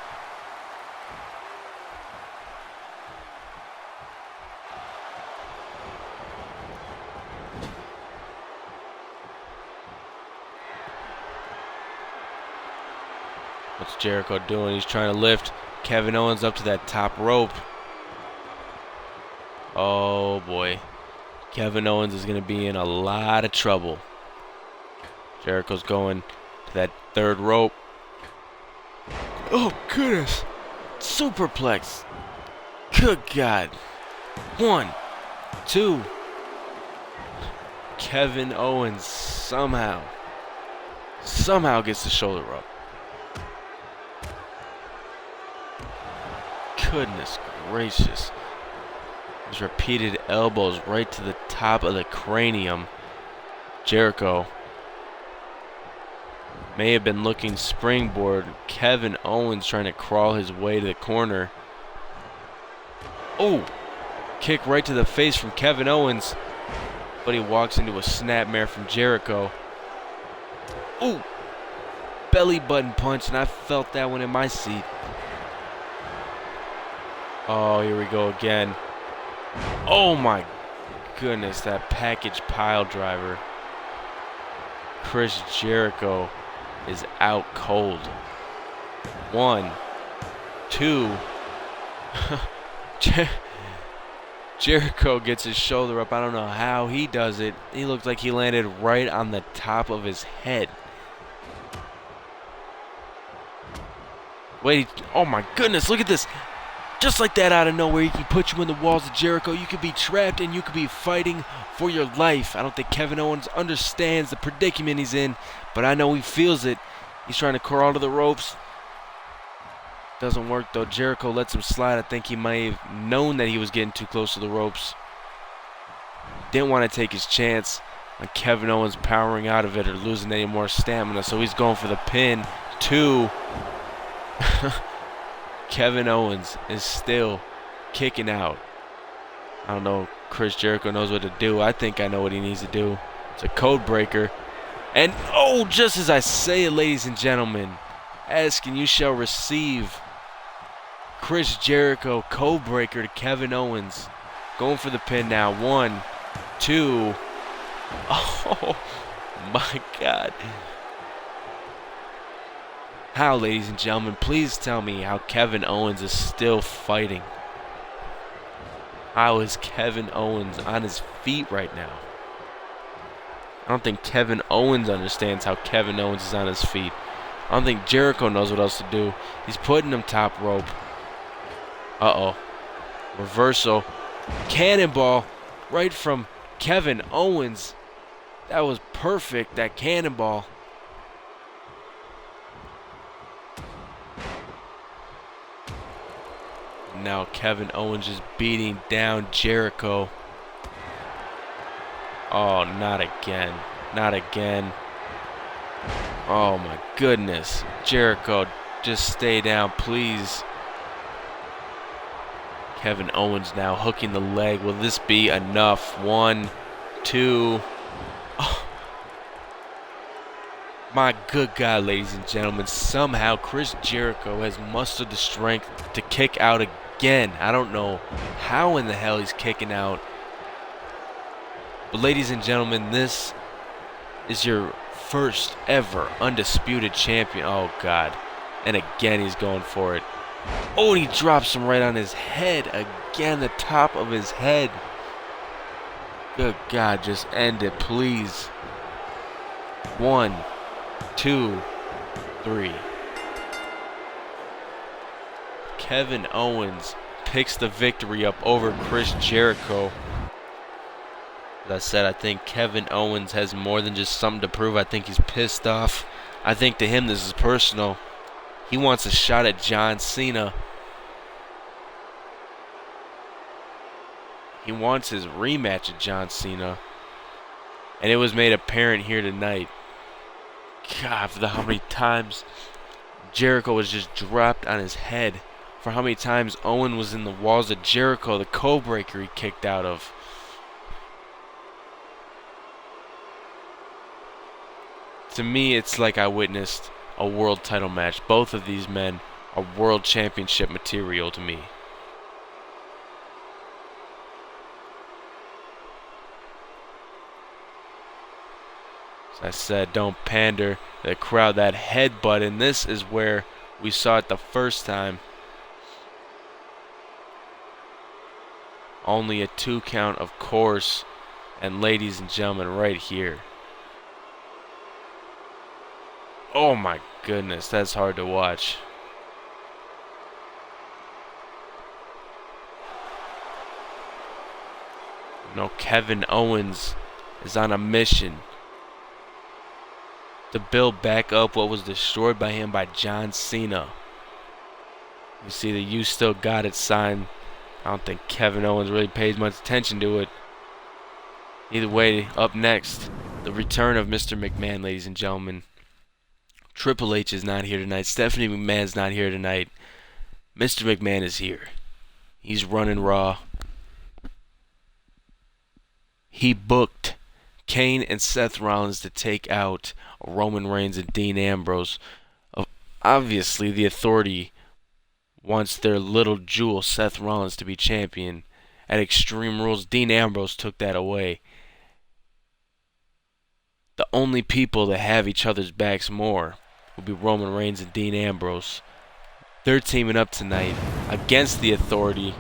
What's Jericho doing? He's trying to lift Kevin Owens up to that top rope. Oh boy. Kevin Owens is going to be in a lot of trouble. Jericho's going to that third rope. Oh goodness. Superplex. Good God. 1, 2. Kevin Owens somehow gets the shoulder up. Goodness gracious. Those repeated elbows right to the top of the cranium. Jericho may have been looking springboard. Kevin Owens trying to crawl his way to the corner. Oh! Kick right to the face from Kevin Owens. But he walks into a snapmare from Jericho. Oh! Belly button punch, and I felt that one in my seat. Oh, here we go again. Oh my goodness, that package pile driver. Chris Jericho is out cold. 1, 2. Jericho gets his shoulder up. I don't know how he does it. He looked like he landed right on the top of his head. Wait, oh my goodness, look at this. Just like that, out of nowhere, he can put you in the walls of Jericho. You could be trapped and you could be fighting for your life. I don't think Kevin Owens understands the predicament he's in, but I know he feels it. He's trying to crawl to the ropes. Doesn't work though. Jericho lets him slide. I think he might have known that he was getting too close to the ropes. Didn't want to take his chance on Kevin Owens powering out of it or losing any more stamina, so he's going for the pin. 2. Kevin Owens is still kicking out. I don't know. Chris Jericho knows what to do. I think I know what he needs to do. It's a code breaker. And, oh, just as I say it, ladies and gentlemen, ask and you shall receive. Chris Jericho, code breaker to Kevin Owens. Going for the pin now. 1, 2. Oh, my God. How, ladies and gentlemen, please tell me how Kevin Owens is still fighting. How is Kevin Owens on his feet right now? I don't think Kevin Owens understands how Kevin Owens is on his feet. I don't think Jericho knows what else to do. He's putting him top rope. Uh-oh. Reversal. Cannonball right from Kevin Owens. That was perfect, that cannonball. Now Kevin Owens is beating down Jericho. Oh, not again. Not again. Oh my goodness. Jericho, just stay down, please. Kevin Owens now hooking the leg. Will this be enough? 1, 2. Oh. My good God, ladies and gentlemen. Somehow Chris Jericho has mustered the strength to kick out again. I don't know how in the hell he's kicking out. But ladies and gentlemen, this is your first ever undisputed champion. Oh God. And again he's going for it. Oh, and he drops him right on his head. Again, the top of his head. Good God, just end it, please. 1, 2, 3. Kevin Owens picks the victory up over Chris Jericho. As I said, I think Kevin Owens has more than just something to prove. I think he's pissed off. I think to him this is personal. He wants a shot at John Cena. He wants his rematch of John Cena. And it was made apparent here tonight. God, for how many times Jericho was just dropped on his head. For how many times Owen was in the walls of Jericho, the code breaker he kicked out of. To me, it's like I witnessed a world title match. Both of these men are world championship material to me. As I said, don't pander. The crowd, that headbutt, and this is where we saw it the first time. Only a 2 count, of course. And ladies and gentlemen, right here. Oh my goodness, that's hard to watch. No, Kevin Owens is on a mission to build back up what was destroyed by him by John Cena. You see the "You Still Got It" sign. I don't think Kevin Owens really pays much attention to it. Either way, up next, the return of Mr. McMahon, ladies and gentlemen. Triple H is not here tonight. Stephanie McMahon's not here tonight. Mr. McMahon is here. He's running Raw. He booked Kane and Seth Rollins to take out Roman Reigns and Dean Ambrose. Obviously, the Authority wants their little jewel, Seth Rollins, to be champion. At Extreme Rules, Dean Ambrose took that away. The only people that have each other's backs more will be Roman Reigns and Dean Ambrose. They're teaming up tonight against the Authority.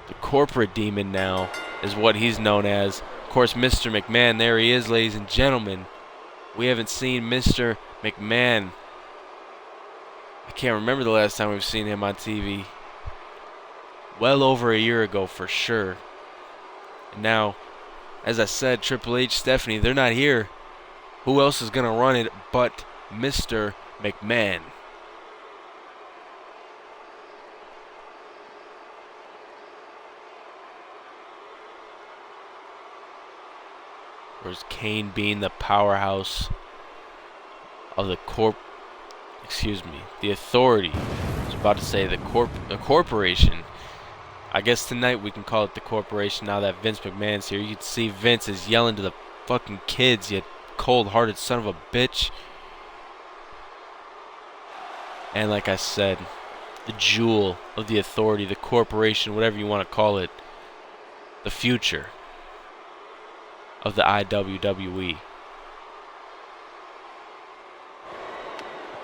The corporate demon now is what he's known as. Of course, Mr. McMahon, there he is, ladies and gentlemen. We haven't seen Mr. McMahon. I can't remember the last time we've seen him on TV. Well over a year ago for sure. And now, as I said, Triple H, Stephanie, they're not here. Who else is going to run it but Mr. McMahon? Whereas Kane being the powerhouse of the the Authority. I was about to say the corporation. I guess tonight we can call it the corporation now that Vince McMahon's here. You can see Vince is yelling to the fucking kids, you cold-hearted son of a bitch. And like I said, the jewel of the Authority, the corporation, whatever you want to call it, the future of the iWWE.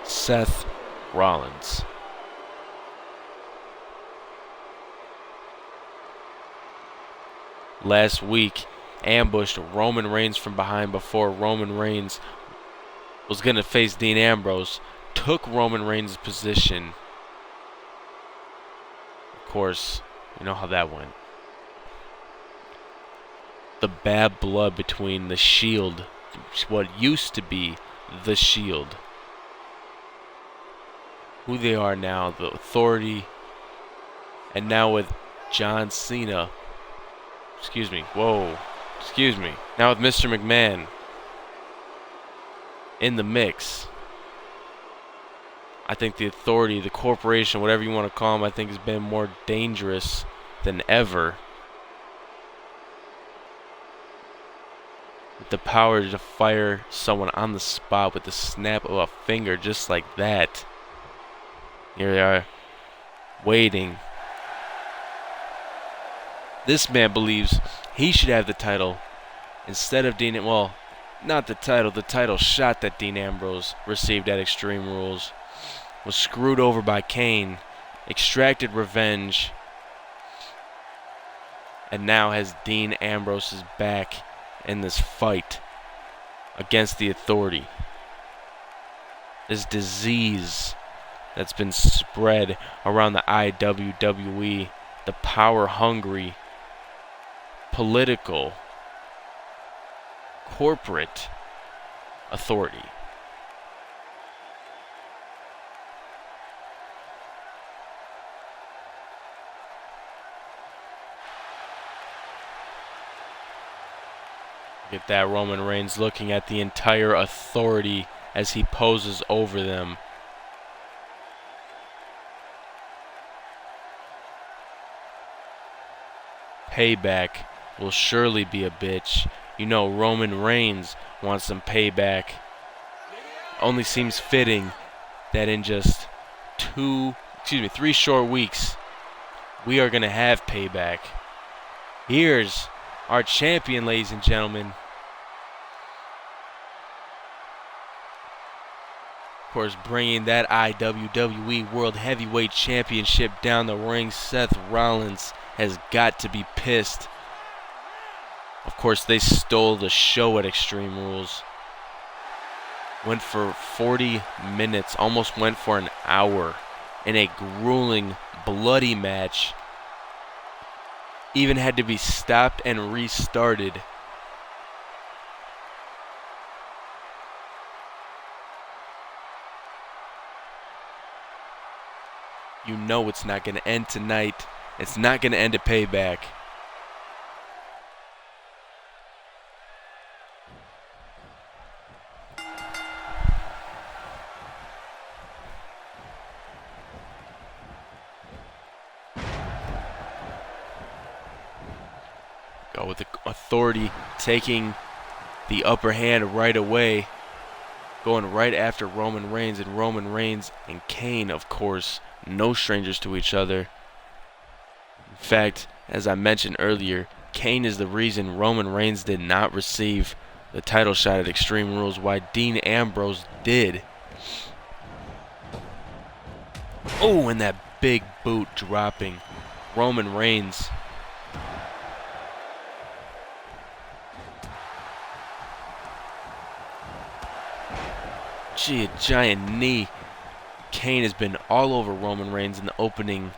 Seth Rollins. Last week, ambushed Roman Reigns from behind before Roman Reigns was going to face Dean Ambrose. Took Roman Reigns' position. Of course, you know how that went. The bad blood between the Shield, what used to be the Shield, who they are now, the Authority, and now with John Cena. Now with Mr. McMahon in the mix. I think the Authority, the corporation, whatever you want to call them, I think has been more dangerous than ever. With the power to fire someone on the spot with the snap of a finger, just like that. Here they are, waiting. This man believes he should have the title instead of Dean. Well, not the title shot that Dean Ambrose received at Extreme Rules. Was screwed over by Kane, extracted revenge, and now has Dean Ambrose's back in this fight against the Authority. This disease that's been spread around the iWWE, the power-hungry, political, corporate Authority. Look at that, Roman Reigns looking at the entire authority as he poses over them. Payback will surely be a bitch. You know Roman Reigns wants some payback. Only seems fitting that in just 3 short weeks, we are going to have Payback. Here's our champion, ladies and gentlemen. Of course, bringing that iWWE World Heavyweight Championship down the ring, Seth Rollins has got to be pissed. Of course, they stole the show at Extreme Rules. Went for 40 minutes, almost went for an hour in a grueling, bloody match. Even had to be stopped and restarted. You know it's not going to end tonight. It's not going to end at Payback. Go with the authority taking the upper hand right away. Going right after Roman Reigns, and Roman Reigns and Kane, of course, no strangers to each other. In fact, as I mentioned earlier, Kane is the reason Roman Reigns did not receive the title shot at Extreme Rules, why Dean Ambrose did. Oh, and that big boot dropping. Roman Reigns. Gee, a giant knee. Kane has been all over Roman Reigns in the opening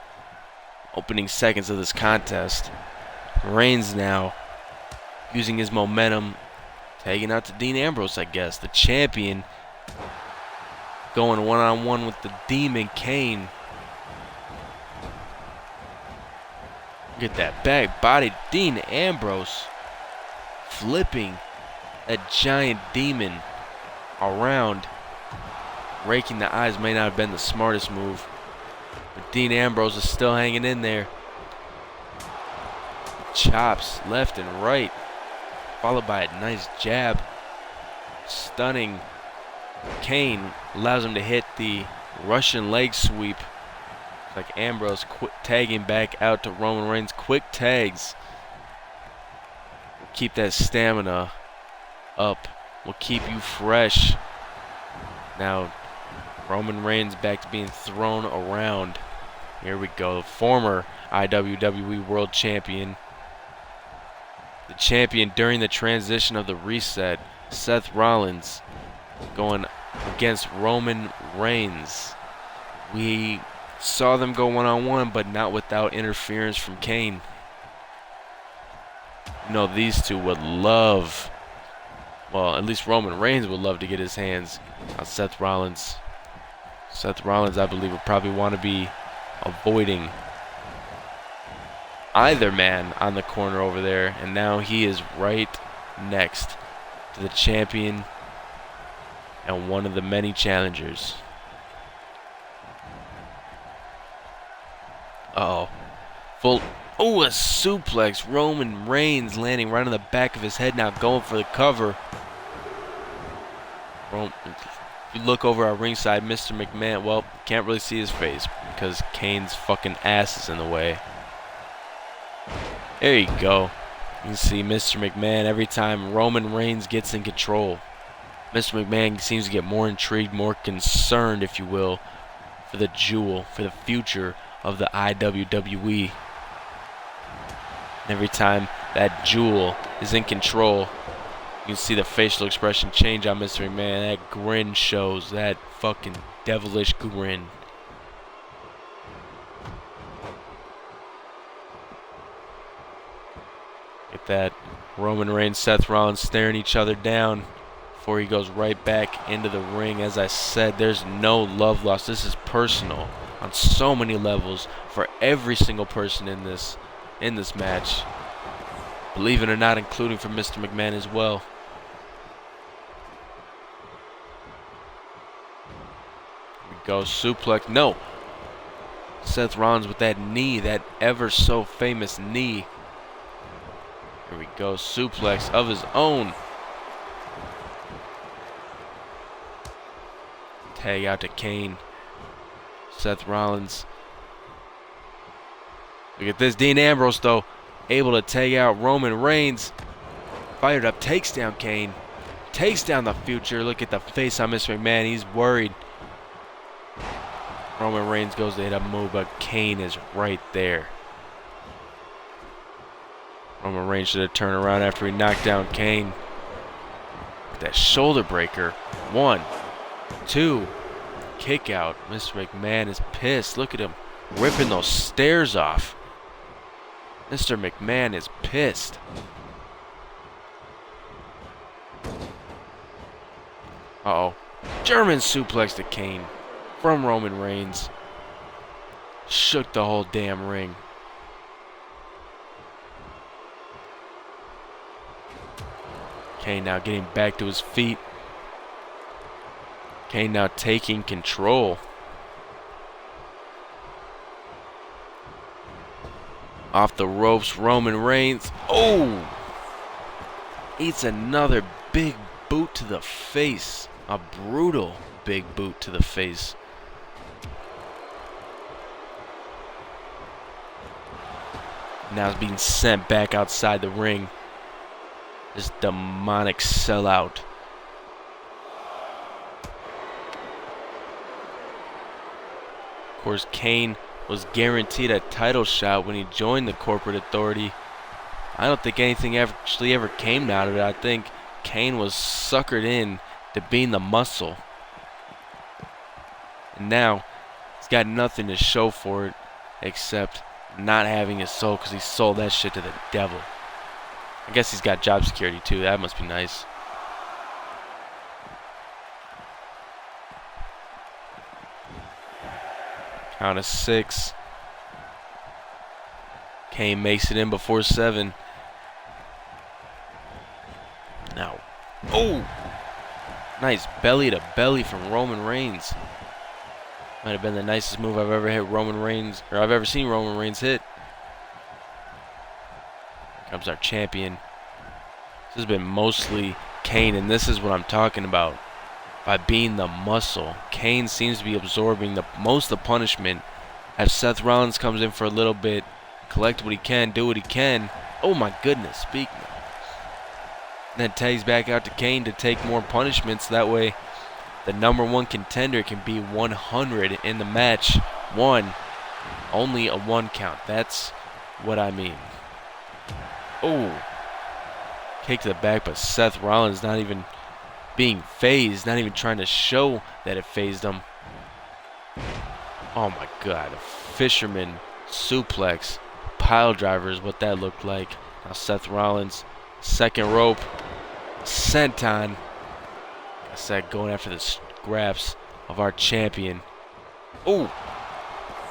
seconds of this contest. Reigns now using his momentum, taking out to Dean Ambrose, I guess. The champion going one-on-one with the Demon Kane. Look at that back body. Dean Ambrose flipping that giant demon around. Raking the eyes may not have been the smartest move, but Dean Ambrose is still hanging in there. Chops left and right, followed by a nice jab. Stunning. Kane allows him to hit the Russian leg sweep. It's like Ambrose tagging back out to Roman Reigns. Quick tags. We'll keep that stamina up. Will keep you fresh. Now, Roman Reigns back to being thrown around. Here we go. The former iWWE World Champion. The champion during the transition of the reset. Seth Rollins going against Roman Reigns. We saw them go one-on-one, but not without interference from Kane. You know, these two would love, well, at least Roman Reigns would love to get his hands on Seth Rollins. Seth Rollins, I believe, would probably want to be avoiding either man on the corner over there. And now he is right next to the champion and one of the many challengers. Uh-oh. Oh, a suplex. Roman Reigns landing right on the back of his head now, going for the cover. If you look over our ringside, Mr. McMahon, well, can't really see his face because Kane's fucking ass is in the way. There you go. You can see Mr. McMahon every time Roman Reigns gets in control. Mr. McMahon seems to get more intrigued, more concerned, if you will, for the jewel, for the future of the iWWE. And every time that jewel is in control, you can see the facial expression change on Mr. McMahon. That grin shows, that fucking devilish grin. Get that. Roman Reigns, Seth Rollins staring each other down before he goes right back into the ring. As I said, there's no love lost. This is personal on so many levels for every single person in this match. Believe it or not, including for Mr. McMahon as well. Here we go, suplex. No. Seth Rollins with that knee, that ever so famous knee. Here we go, suplex of his own. Tag out to Kane. Seth Rollins. Look at this, Dean Ambrose though, able to tag out Roman Reigns. Fired up, takes down Kane. Takes down the Future. Look at the face on Mr. McMahon, he's worried. Roman Reigns goes to hit a move, but Kane is right there. Roman Reigns should have turned around after he knocked down Kane. That shoulder breaker. 1, 2, kick out. Mr. McMahon is pissed. Look at him ripping those stairs off. Mr. McMahon is pissed. Uh-oh. German suplex to Kane from Roman Reigns. Shook the whole damn ring. Kane now getting back to his feet. Kane now taking control. Off the ropes, Roman Reigns. Oh! Eats another big boot to the face. A brutal big boot to the face. Now he's being sent back outside the ring. This demonic sellout. Of course, Kane was guaranteed a title shot when he joined the corporate authority. I don't think anything actually ever came out of it. I think Kane was suckered in to being the muscle. And now he's got nothing to show for it except not having his soul, because he sold that shit to the devil. I guess he's got job security too. That must be nice. Count of 6. Kane makes it in before 7. Now, oh! Nice belly to belly from Roman Reigns. Might have been the nicest move I've ever hit Roman Reigns, or I've ever seen Roman Reigns hit. Here comes our champion. This has been mostly Kane, and this is what I'm talking about. By being the muscle, Kane seems to be absorbing most of the punishment. As Seth Rollins comes in for a little bit, collect what he can, do what he can. Oh my goodness, speak now. And then tags back out to Kane to take more punishments. That way, the #1 contender can be 100 in the match. 1. Only a 1 count. That's what I mean. Oh. Kick to the back, but Seth Rollins not even being phased, not even trying to show that it phased him. Oh my god. A fisherman suplex. Pile driver is what that looked like. Now Seth Rollins, second rope. Senton. I said going after the scraps of our champion. Oh,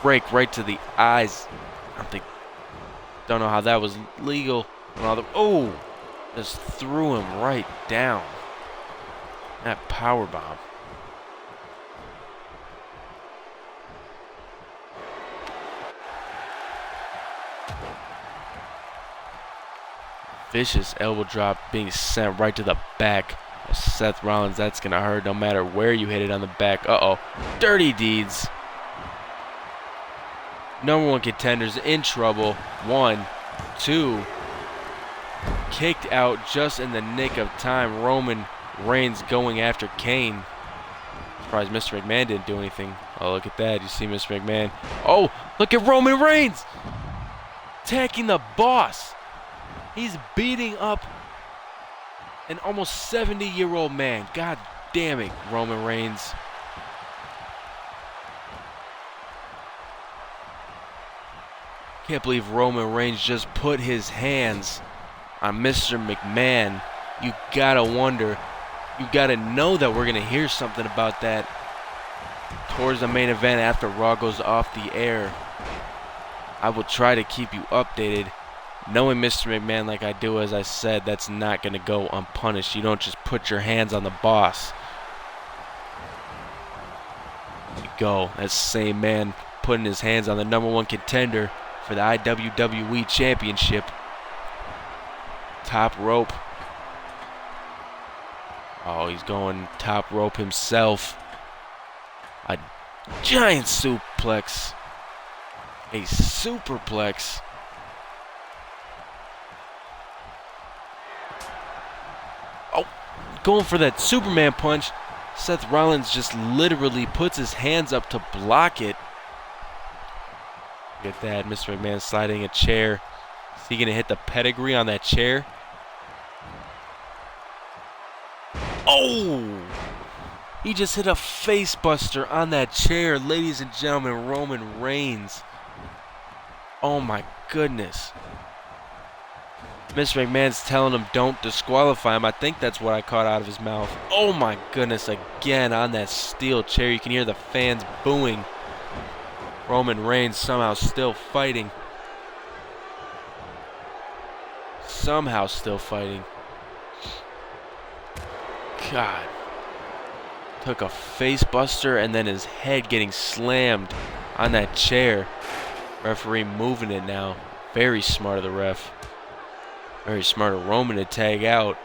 break right to the eyes. Don't know how that was legal. Oh, just threw him right down. That power bomb. Vicious elbow drop being sent right to the back of Seth Rollins. That's going to hurt no matter where you hit it on the back. Uh-oh. Dirty deeds. #1 contenders in trouble. 1, 2. Kicked out just in the nick of time. Roman Reigns going after Kane. Surprised Mr. McMahon didn't do anything. Oh, look at that. You see Mr. McMahon. Oh, look at Roman Reigns. Attacking the boss. He's beating up an almost 70-year-old man. God damn it, Roman Reigns. Can't believe Roman Reigns just put his hands on Mr. McMahon. You gotta wonder, you gotta know that we're gonna hear something about that towards the main event after Raw goes off the air. I will try to keep you updated. Knowing Mr. McMahon like I do, as I said, that's not going to go unpunished. You don't just put your hands on the boss. There you go. That same man putting his hands on the #1 contender for the iWWE Championship. Top rope. Oh, he's going top rope himself. A giant suplex. A superplex. Oh, going for that Superman punch. Seth Rollins just literally puts his hands up to block it. Look at that, Mr. McMahon sliding a chair. Is he going to hit the pedigree on that chair? Oh! He just hit a face buster on that chair, ladies and gentlemen, Roman Reigns. Oh my goodness. Mr. McMahon's telling him don't disqualify him. I think that's what I caught out of his mouth. Oh my goodness, again on that steel chair. You can hear the fans booing. Roman Reigns somehow still fighting. Somehow still fighting. God. Took a face buster and then his head getting slammed on that chair. Referee moving it now. Very smart of the ref. Very smart of Roman to tag out.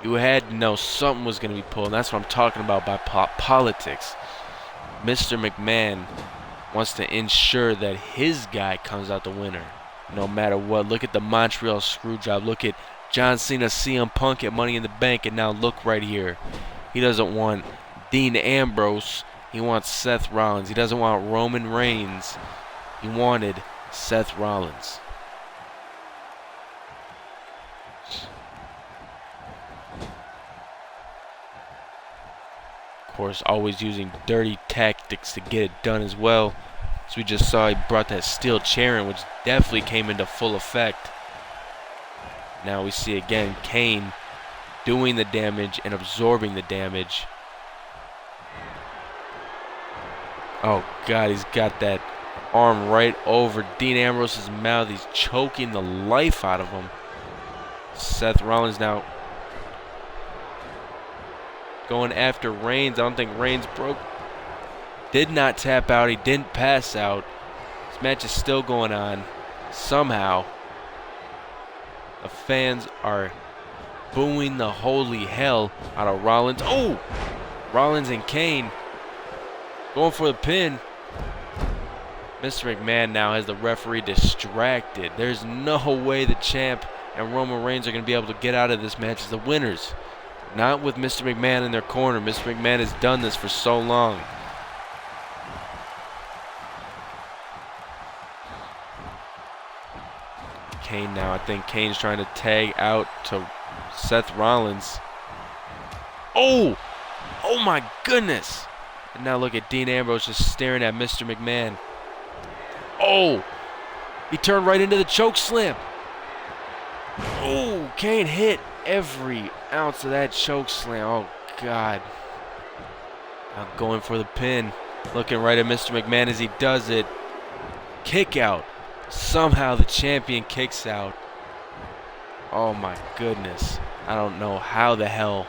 You had to know something was going to be pulled. And that's what I'm talking about by politics. Mr. McMahon wants to ensure that his guy comes out the winner. No matter what. Look at the Montreal Screwjob. Look at John Cena, CM Punk at Money in the Bank. And now look right here. He doesn't want Dean Ambrose. He wants Seth Rollins. He doesn't want Roman Reigns. He wanted Seth Rollins. Of course, always using dirty tactics to get it done as well. As we just saw, he brought that steel chair in, which definitely came into full effect. Now we see again Kane doing the damage and absorbing the damage. Oh God, he's got that arm right over Dean Ambrose's mouth. He's choking the life out of him. Seth Rollins now going after Reigns. I don't think Reigns broke. Did not tap out. He didn't pass out. This match is still going on. Somehow, the fans are booing the holy hell out of Rollins. Oh! Rollins and Kane going for the pin. Mr. McMahon now has the referee distracted. There's no way the champ and Roman Reigns are going to be able to get out of this match as the winners. Not with Mr. McMahon in their corner. Mr. McMahon has done this for so long. Kane now. I think Kane's trying to tag out to Seth Rollins. Oh! Oh my goodness! And now look at Dean Ambrose just staring at Mr. McMahon. Oh! He turned right into the choke slam. Oh! Kane hit every ounce of that choke slam. Oh God. Now going for the pin. Looking right at Mr. McMahon as he does it. Kick out. Somehow the champion kicks out. Oh my goodness. I don't know how the hell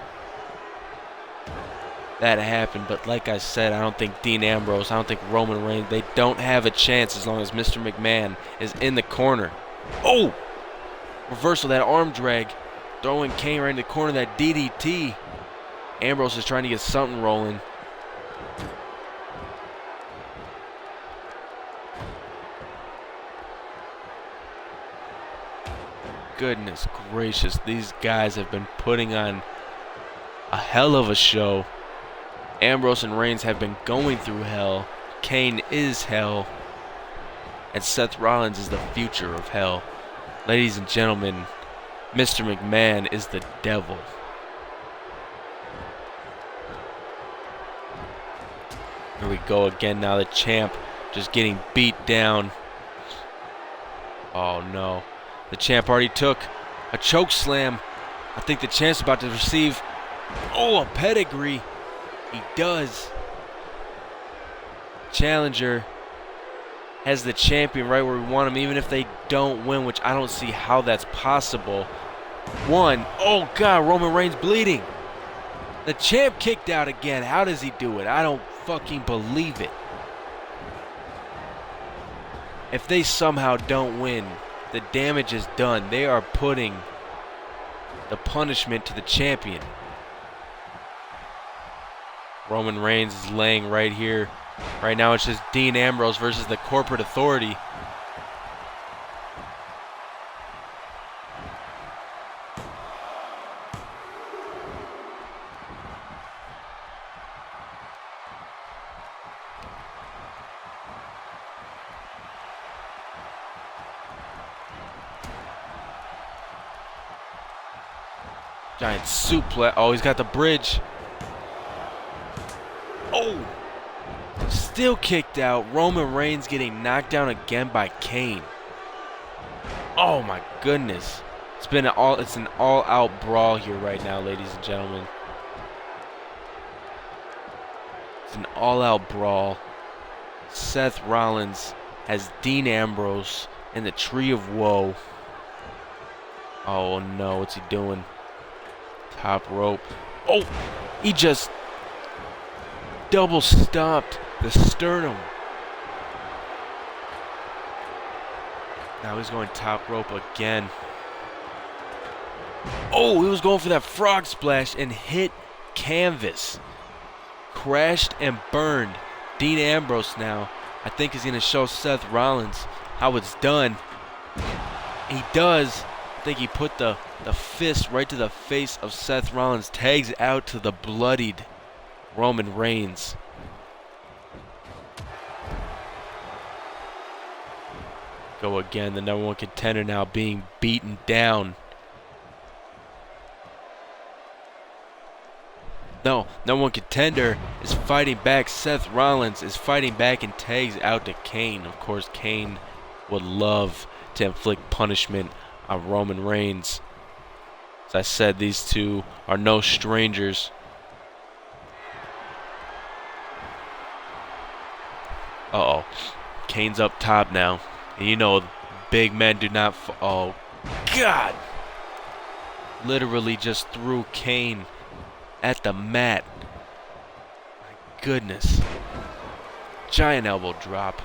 that happened, but like I said, I don't think Dean Ambrose, I don't think Roman Reigns, they don't have a chance as long as Mr. McMahon is in the corner. Oh! Reversal, that arm drag. Throwing Kane right in the corner, that DDT. Ambrose is trying to get something rolling. Goodness gracious, these guys have been putting on a hell of a show. Ambrose and Reigns have been going through hell. Kane is hell. And Seth Rollins is the future of hell. Ladies and gentlemen, Mr. McMahon is the devil. Here we go again now. The champ just getting beat down. Oh no. The champ already took a choke slam. I think the champ's about to receive, oh, a pedigree. He does. Challenger as the champion right where we want him, even if they don't win, which I don't see how that's possible. One, oh God, Roman Reigns bleeding. The champ kicked out again. How does he do it? I don't fucking believe it. If they somehow don't win, the damage is done. They are putting the punishment to the champion. Roman Reigns is laying right here. Right now it's just Dean Ambrose versus the Corporate Authority. Giant suplex. Oh, he's got the bridge. Oh! Still kicked out. Roman Reigns getting knocked down again by Kane. Oh my goodness. It's an all-out brawl here right now, ladies and gentlemen. It's an all-out brawl. Seth Rollins has Dean Ambrose in the Tree of Woe. Oh no, what's he doing? Top rope. Oh, he just double stomped the sternum. Now he's going top rope again. Oh, he was going for that frog splash and hit canvas. Crashed and burned. Dean Ambrose now, I think, is going to show Seth Rollins how it's done. He does. I think he put the fist right to the face of Seth Rollins. Tags out to the bloodied Roman Reigns. Go again, the #1 contender now being beaten down. No, #1 contender is fighting back. Seth Rollins is fighting back and tags out to Kane. Of course, Kane would love to inflict punishment on Roman Reigns. As I said, these two are no strangers. Uh-oh. Kane's up top now. And you know, big men do not... Oh, God! Literally just threw Kane at the mat. My goodness. Giant elbow drop.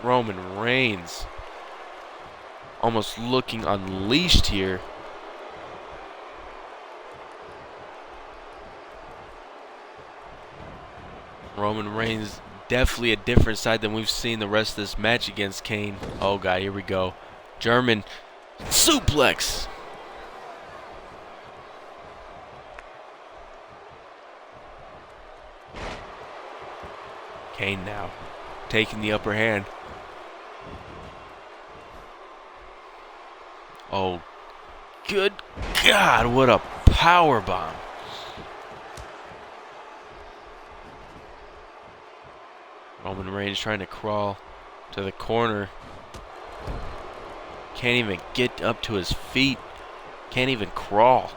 Roman Reigns almost looking unleashed here. Roman Reigns definitely a different side than we've seen the rest of this match against Kane. Oh God, here we go. German suplex. Kane now taking the upper hand. Oh, good God, what a power bomb. Roman Reigns trying to crawl to the corner. Can't even get up to his feet. Can't even crawl.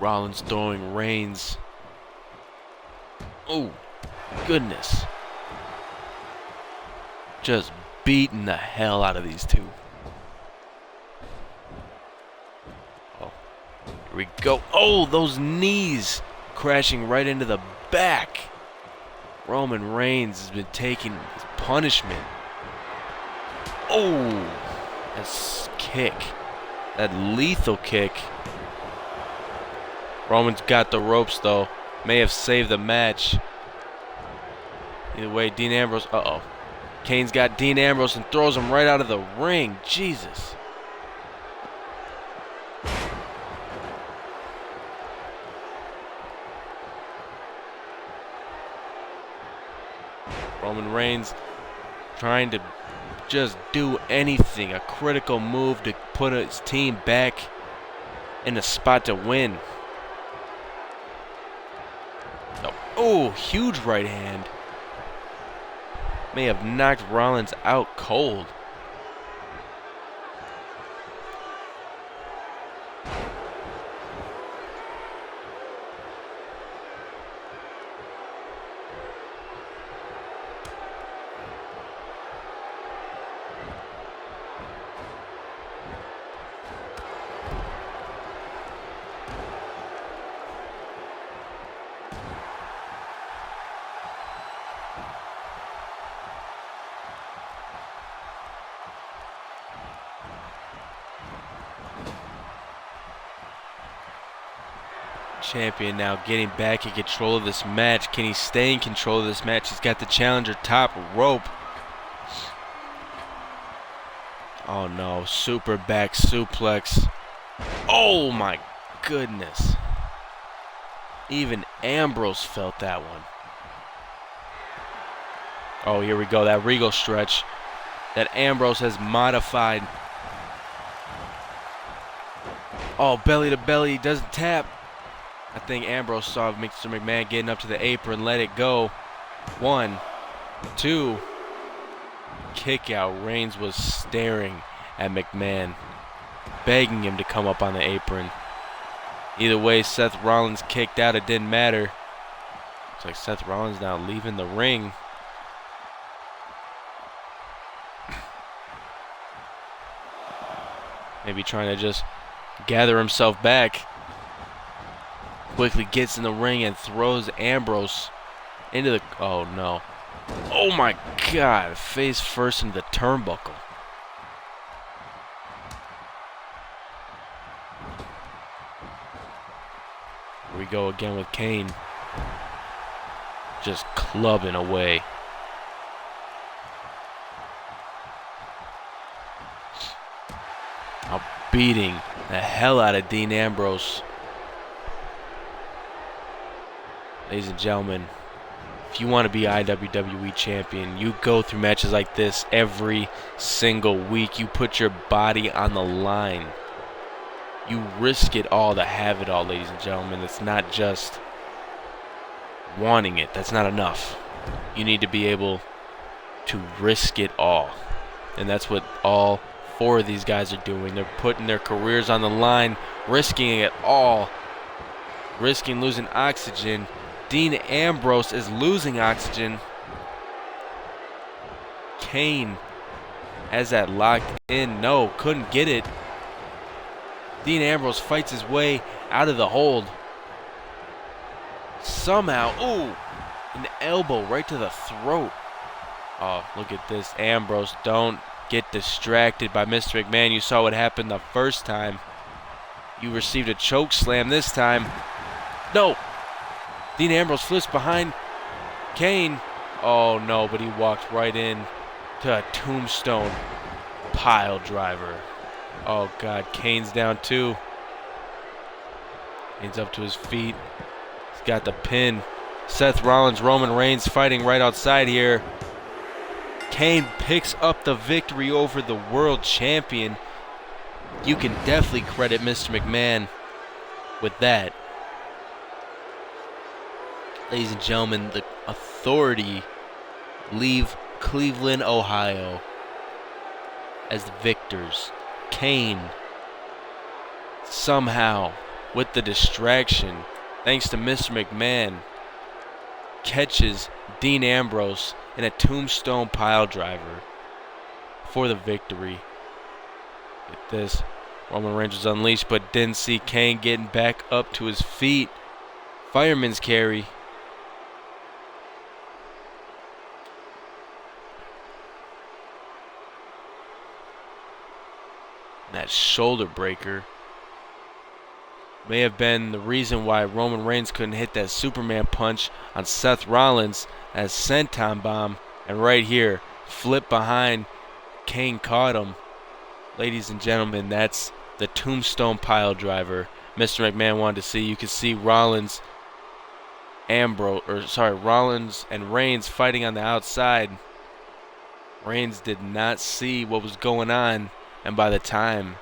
Rollins throwing Reigns. Oh, goodness. Just beating the hell out of these two. Oh, here we go. Oh, those knees crashing right into the back. Roman Reigns has been taking his punishment. Oh, that kick. That lethal kick. Roman's got the ropes, though. May have saved the match. Either way, Dean Ambrose... Uh-oh. Kane's got Dean Ambrose and throws him right out of the ring. Jesus. Roman Reigns trying to just do anything. A critical move to put his team back in a spot to win. Oh, huge right hand. may have knocked Rollins out cold. Champion now getting back in control of this match. Can he stay in control of this match? He's got the challenger top rope. Oh no, super back suplex. Oh my goodness. Even Ambrose felt that one. Oh, here we go, that Regal stretch that Ambrose has modified. Oh, belly to belly, doesn't tap. I think Ambrose saw Mr. McMahon getting up to the apron, let it go. 1, 2. Kick out. Reigns was staring at McMahon, begging him to come up on the apron. Either way, Seth Rollins kicked out. It didn't matter. Looks like Seth Rollins now leaving the ring. Maybe trying to just gather himself back. Quickly gets in the ring and throws Ambrose into the... Oh, no. Oh, my God. Face first into the turnbuckle. Here we go again with Kane. Just clubbing away. Now beating the hell out of Dean Ambrose. Ladies and gentlemen, if you want to be iWWE champion, you go through matches like this every single week. You put your body on the line. You risk it all to have it all, ladies and gentlemen. It's not just wanting it. That's not enough. You need to be able to risk it all. And that's what all 4 of these guys are doing. They're putting their careers on the line, risking it all, risking losing oxygen. Dean Ambrose is losing oxygen. Kane has that locked in. No, couldn't get it. Dean Ambrose fights his way out of the hold. Somehow, ooh, an elbow right to the throat. Oh, look at this. Ambrose, don't get distracted by Mr. McMahon. You saw what happened the first time. You received a choke slam this time. No. Dean Ambrose flips behind Kane. Oh no, but he walked right in to a tombstone pile driver. Oh God, Kane's down too. Kane's up to his feet. He's got the pin. Seth Rollins, Roman Reigns fighting right outside here. Kane picks up the victory over the world champion. You can definitely credit Mr. McMahon with that. Ladies and gentlemen, the Authority leave Cleveland, Ohio as the victors. Kane, somehow, with the distraction, thanks to Mr. McMahon, catches Dean Ambrose in a tombstone pile driver for the victory. At this, Roman Reigns was unleashed, but didn't see Kane getting back up to his feet. Fireman's carry. That shoulder breaker may have been the reason why Roman Reigns couldn't hit that Superman punch on Seth Rollins as senton bomb. And right here, flip behind, Kane caught him. Ladies and gentlemen, that's the tombstone pile driver Mr. McMahon wanted to see. You can see Rollins and Reigns fighting on the outside. Reigns did not see what was going on. And by the time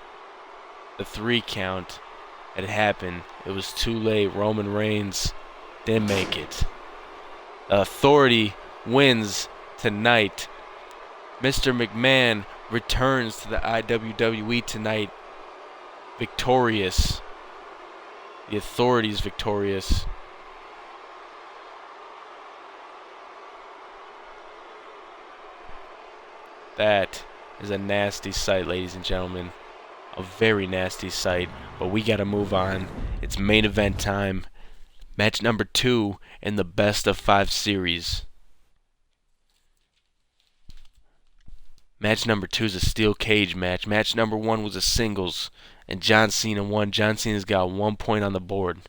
the 3 count had happened, it was too late. Roman Reigns didn't make it. The Authority wins tonight. Mr. McMahon returns to the iWWE tonight, victorious. The Authority's victorious. That is a nasty sight, ladies and gentlemen. A very nasty sight, but we gotta move on. It's main event time. Match number 2 in the best of 5 series. Match number 2 is a steel cage match. Match number 1 was a singles, and John Cena won. John Cena's got 1 point on the board.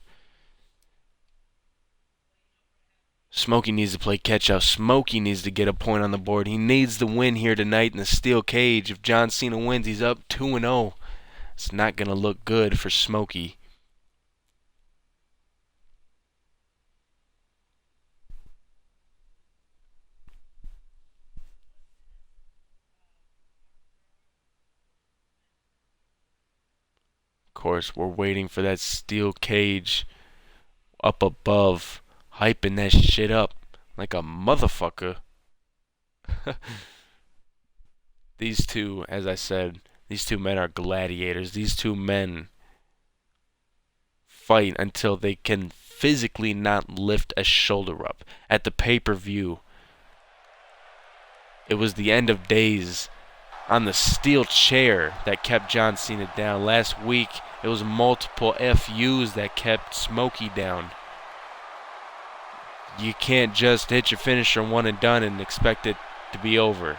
Smokey needs to play catch up. Smokey needs to get a point on the board. He needs the win here tonight in the steel cage. If John Cena wins, he's up 2-0. It's not going to look good for Smokey. Of course, we're waiting for that steel cage up above, hyping that shit up like a motherfucker. These two, as I said, these two men are gladiators. These two men fight until they can physically not lift a shoulder up. At the pay-per-view, it was the end of days on the steel chair that kept John Cena down. Last week, it was multiple FUs that kept Smokey down. You can't just hit your finisher one and done and expect it to be over.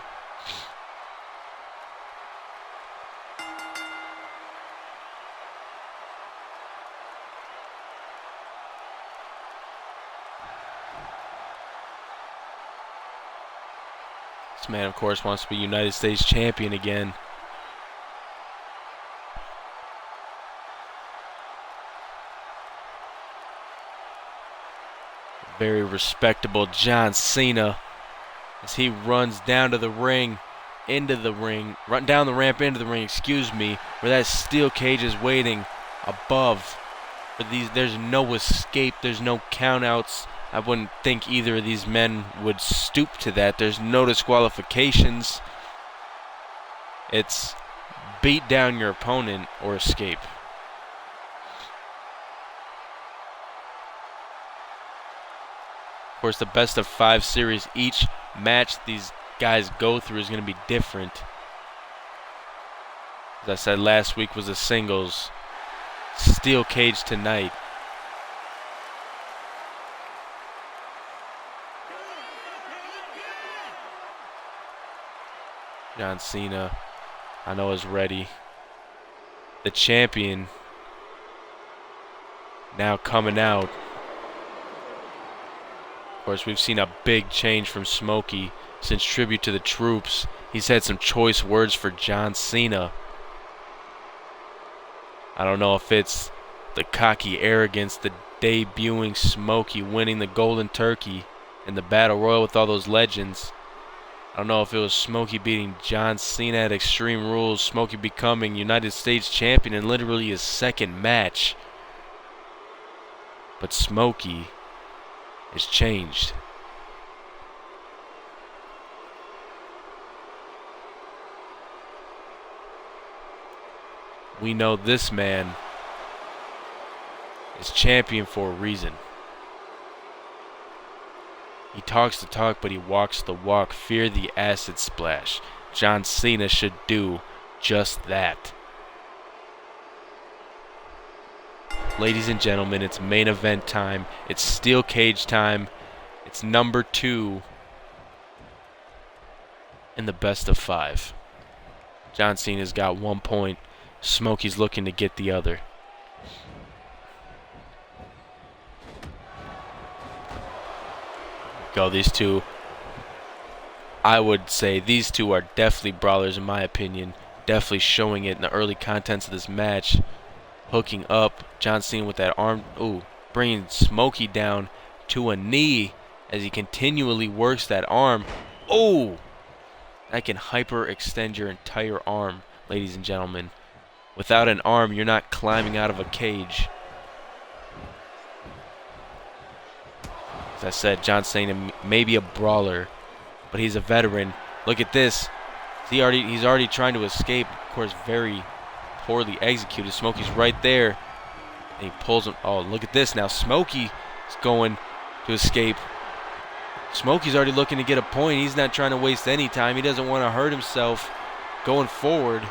This man, of course, wants to be United States champion again. Very respectable John Cena as he runs down to the ring, run down the ramp into the ring, where that steel cage is waiting above. For these, there's no escape, there's no countouts. I wouldn't think either of these men would stoop to that. There's no disqualifications. It's beat down your opponent or escape. Of course, the best of 5 series, each match these guys go through is going to be different. As I said, last week was a singles. Steel cage tonight. John Cena, I know, is ready. The champion now coming out. Of course, we've seen a big change from Smokey since Tribute to the Troops. He's had some choice words for John Cena. I don't know if it's the cocky arrogance, the debuting Smokey winning the Golden Turkey in the Battle Royal with all those legends. I don't know if it was Smokey beating John Cena at Extreme Rules, Smokey becoming United States champion in literally his second match. But Smokey has changed. We know this man is champion for a reason. He talks the talk, but he walks the walk. Fear the acid splash. John Cena should do just that. Ladies and gentlemen, it's main event time. It's steel cage time. It's number 2 in the best of 5. John Cena's got 1 point. Smokey's looking to get the other. Go, these two, I would say these two are definitely brawlers in my opinion. Definitely showing it in the early contents of this match. Hooking up, John Cena with that arm, bringing Smokey down to a knee as he continually works that arm. That can hyper-extend your entire arm, ladies and gentlemen. Without an arm, you're not climbing out of a cage. As I said, John Cena may be a brawler, but he's a veteran. Look at this. He's already trying to escape. Of course, very poorly executed. Smokey's right there. And he pulls him. Oh, look at this now. Smokey is going to escape. Smokey's already looking to get a point. He's not trying to waste any time. He doesn't want to hurt himself going forward.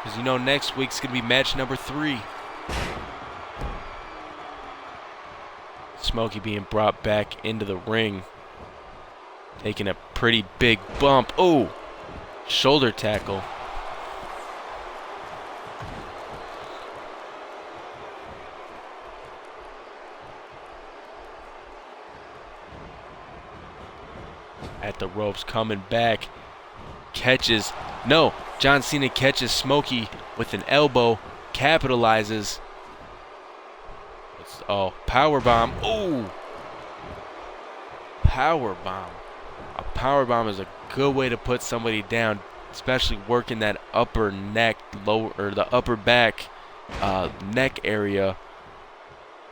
Because you know next week's going to be match number 3. Smokey being brought back into the ring. Taking a pretty big bump. Oh! Shoulder tackle. At the ropes, coming back. Catches. No! John Cena catches Smokey with an elbow. Capitalizes. Oh, power bomb. Oh! Power bomb. A power bomb is a good way to put somebody down, especially working that upper neck, the upper back neck area.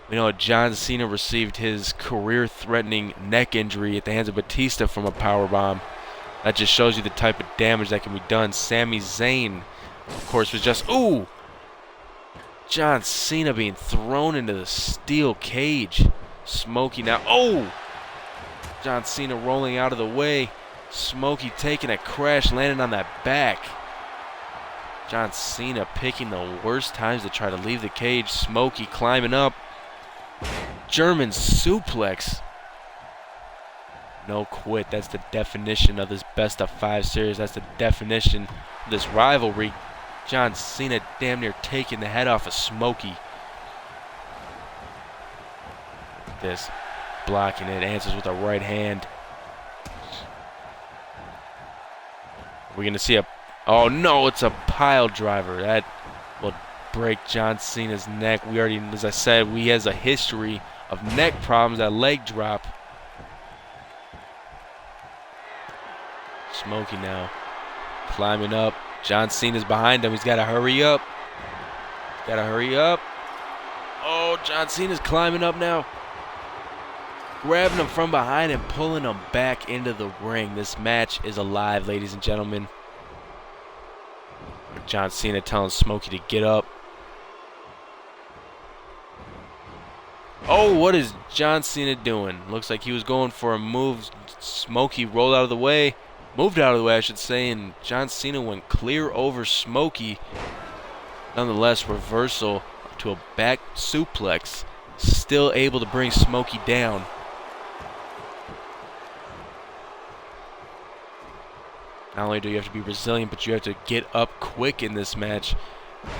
We know John Cena received his career-threatening neck injury at the hands of Batista from a power bomb. That just shows you the type of damage that can be done. Sami Zayn, of course, was just ooh. John Cena being thrown into the steel cage. Smokey now. Oh! John Cena rolling out of the way. Smokey taking a crash, landing on that back. John Cena picking the worst times to try to leave the cage. Smokey climbing up. German suplex. No quit. That's the definition of this best of 5 series. That's the definition of this rivalry. John Cena damn near taking the head off of Smokey. This. Blocking it. Answers with a right hand. We're going to see a... Oh, no, it's a pile driver. That will break John Cena's neck. We already, as I said, he has a history of neck problems. That leg drop. Smokey now climbing up. John Cena's behind him. He's got to hurry up. Got to hurry up. Oh, John Cena's climbing up now. Grabbing him from behind and pulling him back into the ring. This match is alive, ladies and gentlemen. John Cena telling Smokey to get up. Oh, what is John Cena doing? Looks like he was going for a move. Smokey rolled out of the way. Moved out of the way, I should say, and John Cena went clear over Smokey. Nonetheless, reversal to a back suplex. Still able to bring Smokey down. Not only do you have to be resilient, but you have to get up quick in this match.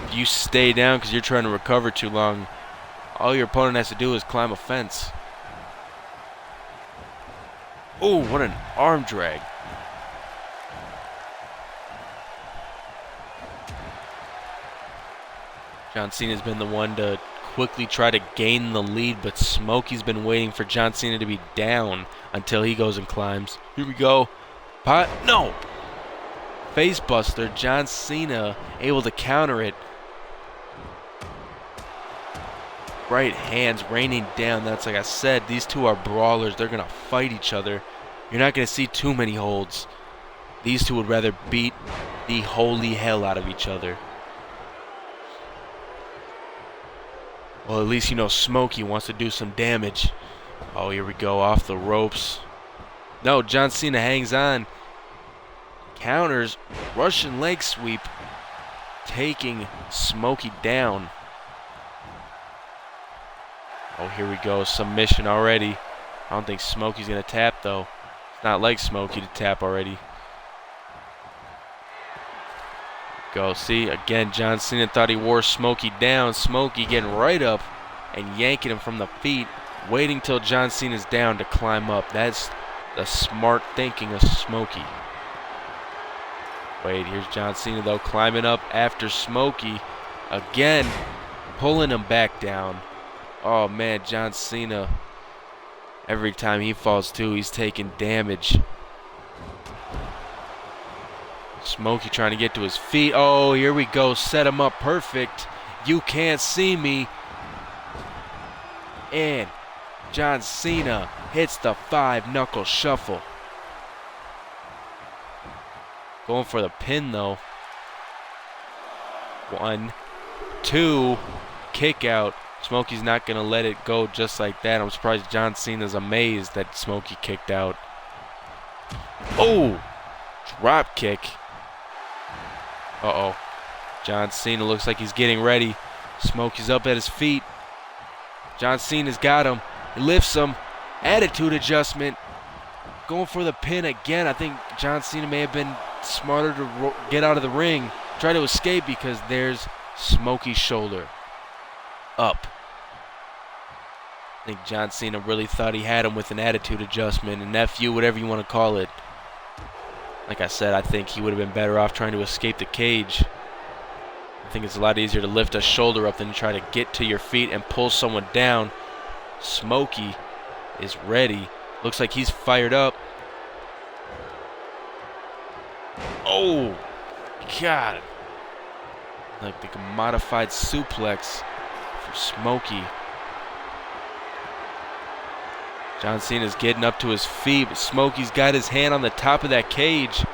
If you stay down because you're trying to recover too long, all your opponent has to do is climb a fence. Oh, what an arm drag. John Cena's been the one to quickly try to gain the lead, but Smokey's been waiting for John Cena to be down until he goes and climbs. Here we go. Pot? No! Facebuster. John Cena able to counter it. Right hands raining down. That's like I said, these two are brawlers. They're going to fight each other. You're not going to see too many holds. These two would rather beat the holy hell out of each other. Well, at least you know Smokey wants to do some damage. Oh, here we go, off the ropes. No, John Cena hangs on. Counters, Russian leg sweep, taking Smokey down. Oh, here we go, submission already. I don't think Smokey's going to tap, though. It's not like Smokey to tap already. Go. See, again, John Cena thought he wore Smokey down. Smokey getting right up and yanking him from the feet, waiting till John Cena's down to climb up. That's the smart thinking of Smokey. Wait, here's John Cena, though, climbing up after Smokey. Again, pulling him back down. Oh, man, John Cena, every time he falls too, he's taking damage. Smokey trying to get to his feet. Oh, here we go. Set him up perfect. You can't see me. And John Cena hits the 5-knuckle shuffle. Going for the pin, though. 1, 2, kick out. Smokey's not going to let it go just like that. I'm surprised John Cena's amazed that Smokey kicked out. Oh! Drop kick. Uh-oh. John Cena looks like he's getting ready. Smokey's up at his feet. John Cena's got him. He lifts him. Attitude adjustment. Going for the pin again. I think John Cena may have been smarter to get out of the ring. Try to escape because there's Smokey's shoulder. Up. I think John Cena really thought he had him with an attitude adjustment, an FU, whatever you want to call it. Like I said, I think he would have been better off trying to escape the cage. I think it's a lot easier to lift a shoulder up than to try to get to your feet and pull someone down. Smokey is ready. Looks like he's fired up. Oh, God. Like the modified suplex for Smokey. John Cena's getting up to his feet, but Smokey's got his hand on the top of that cage.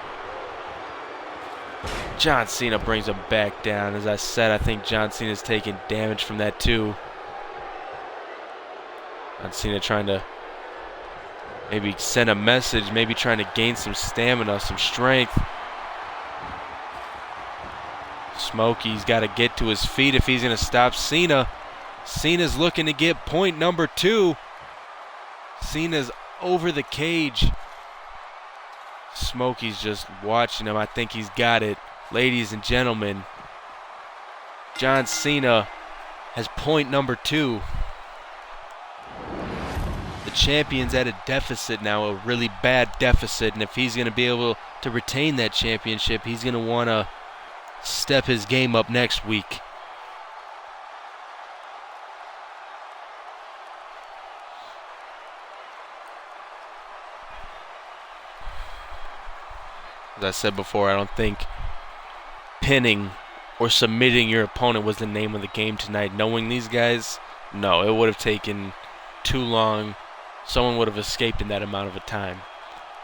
John Cena brings him back down. As I said, I think John Cena's taking damage from that too. John Cena trying to maybe send a message, maybe trying to gain some stamina, some strength. Smokey's got to get to his feet if he's going to stop Cena. Cena's looking to get point number 2. Cena's over the cage. Smokey's just watching him. I think he's got it. Ladies and gentlemen, John Cena has point number 2. The champion's at a deficit now, a really bad deficit, and if he's going to be able to retain that championship, he's going to want to step his game up next week. As I said before, I don't think pinning or submitting your opponent was the name of the game tonight. Knowing these guys, no, it would have taken too long. Someone would have escaped in that amount of a time.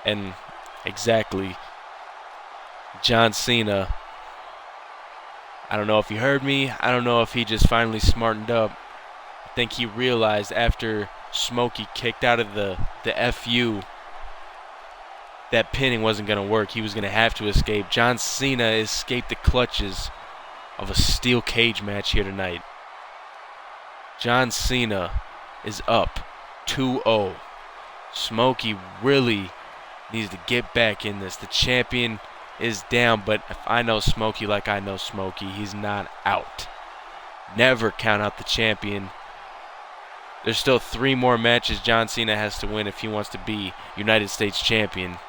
And exactly, John Cena, I don't know if he heard me. I don't know if he just finally smartened up. I think he realized after Smokey kicked out of the FU that pinning wasn't going to work. He was going to have to escape. John Cena escaped the clutches of a steel cage match here tonight. John Cena is up 2-0. Smokey really needs to get back in this. The champion is down, but if I know Smokey like I know Smokey, he's not out. Never count out the champion. There's still 3 more matches John Cena has to win if he wants to be United States champion.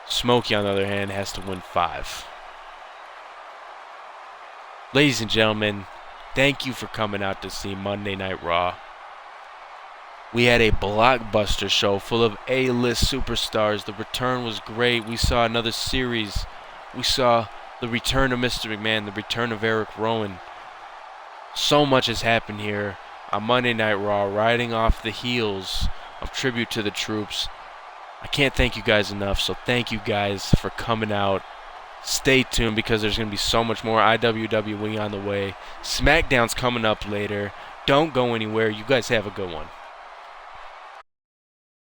Smokey, on the other hand, has to win 5. Ladies and gentlemen, thank you for coming out to see Monday Night Raw. We had a blockbuster show full of A-list superstars. The return was great. We saw another series. We saw the return of Mr. McMahon, the return of Eric Rowan. So much has happened here on Monday Night Raw, riding off the heels of Tribute to the Troops. I can't thank you guys enough, so thank you guys for coming out. Stay tuned because there's going to be so much more iWWE on the way. SmackDown's coming up later. Don't go anywhere. You guys have a good one.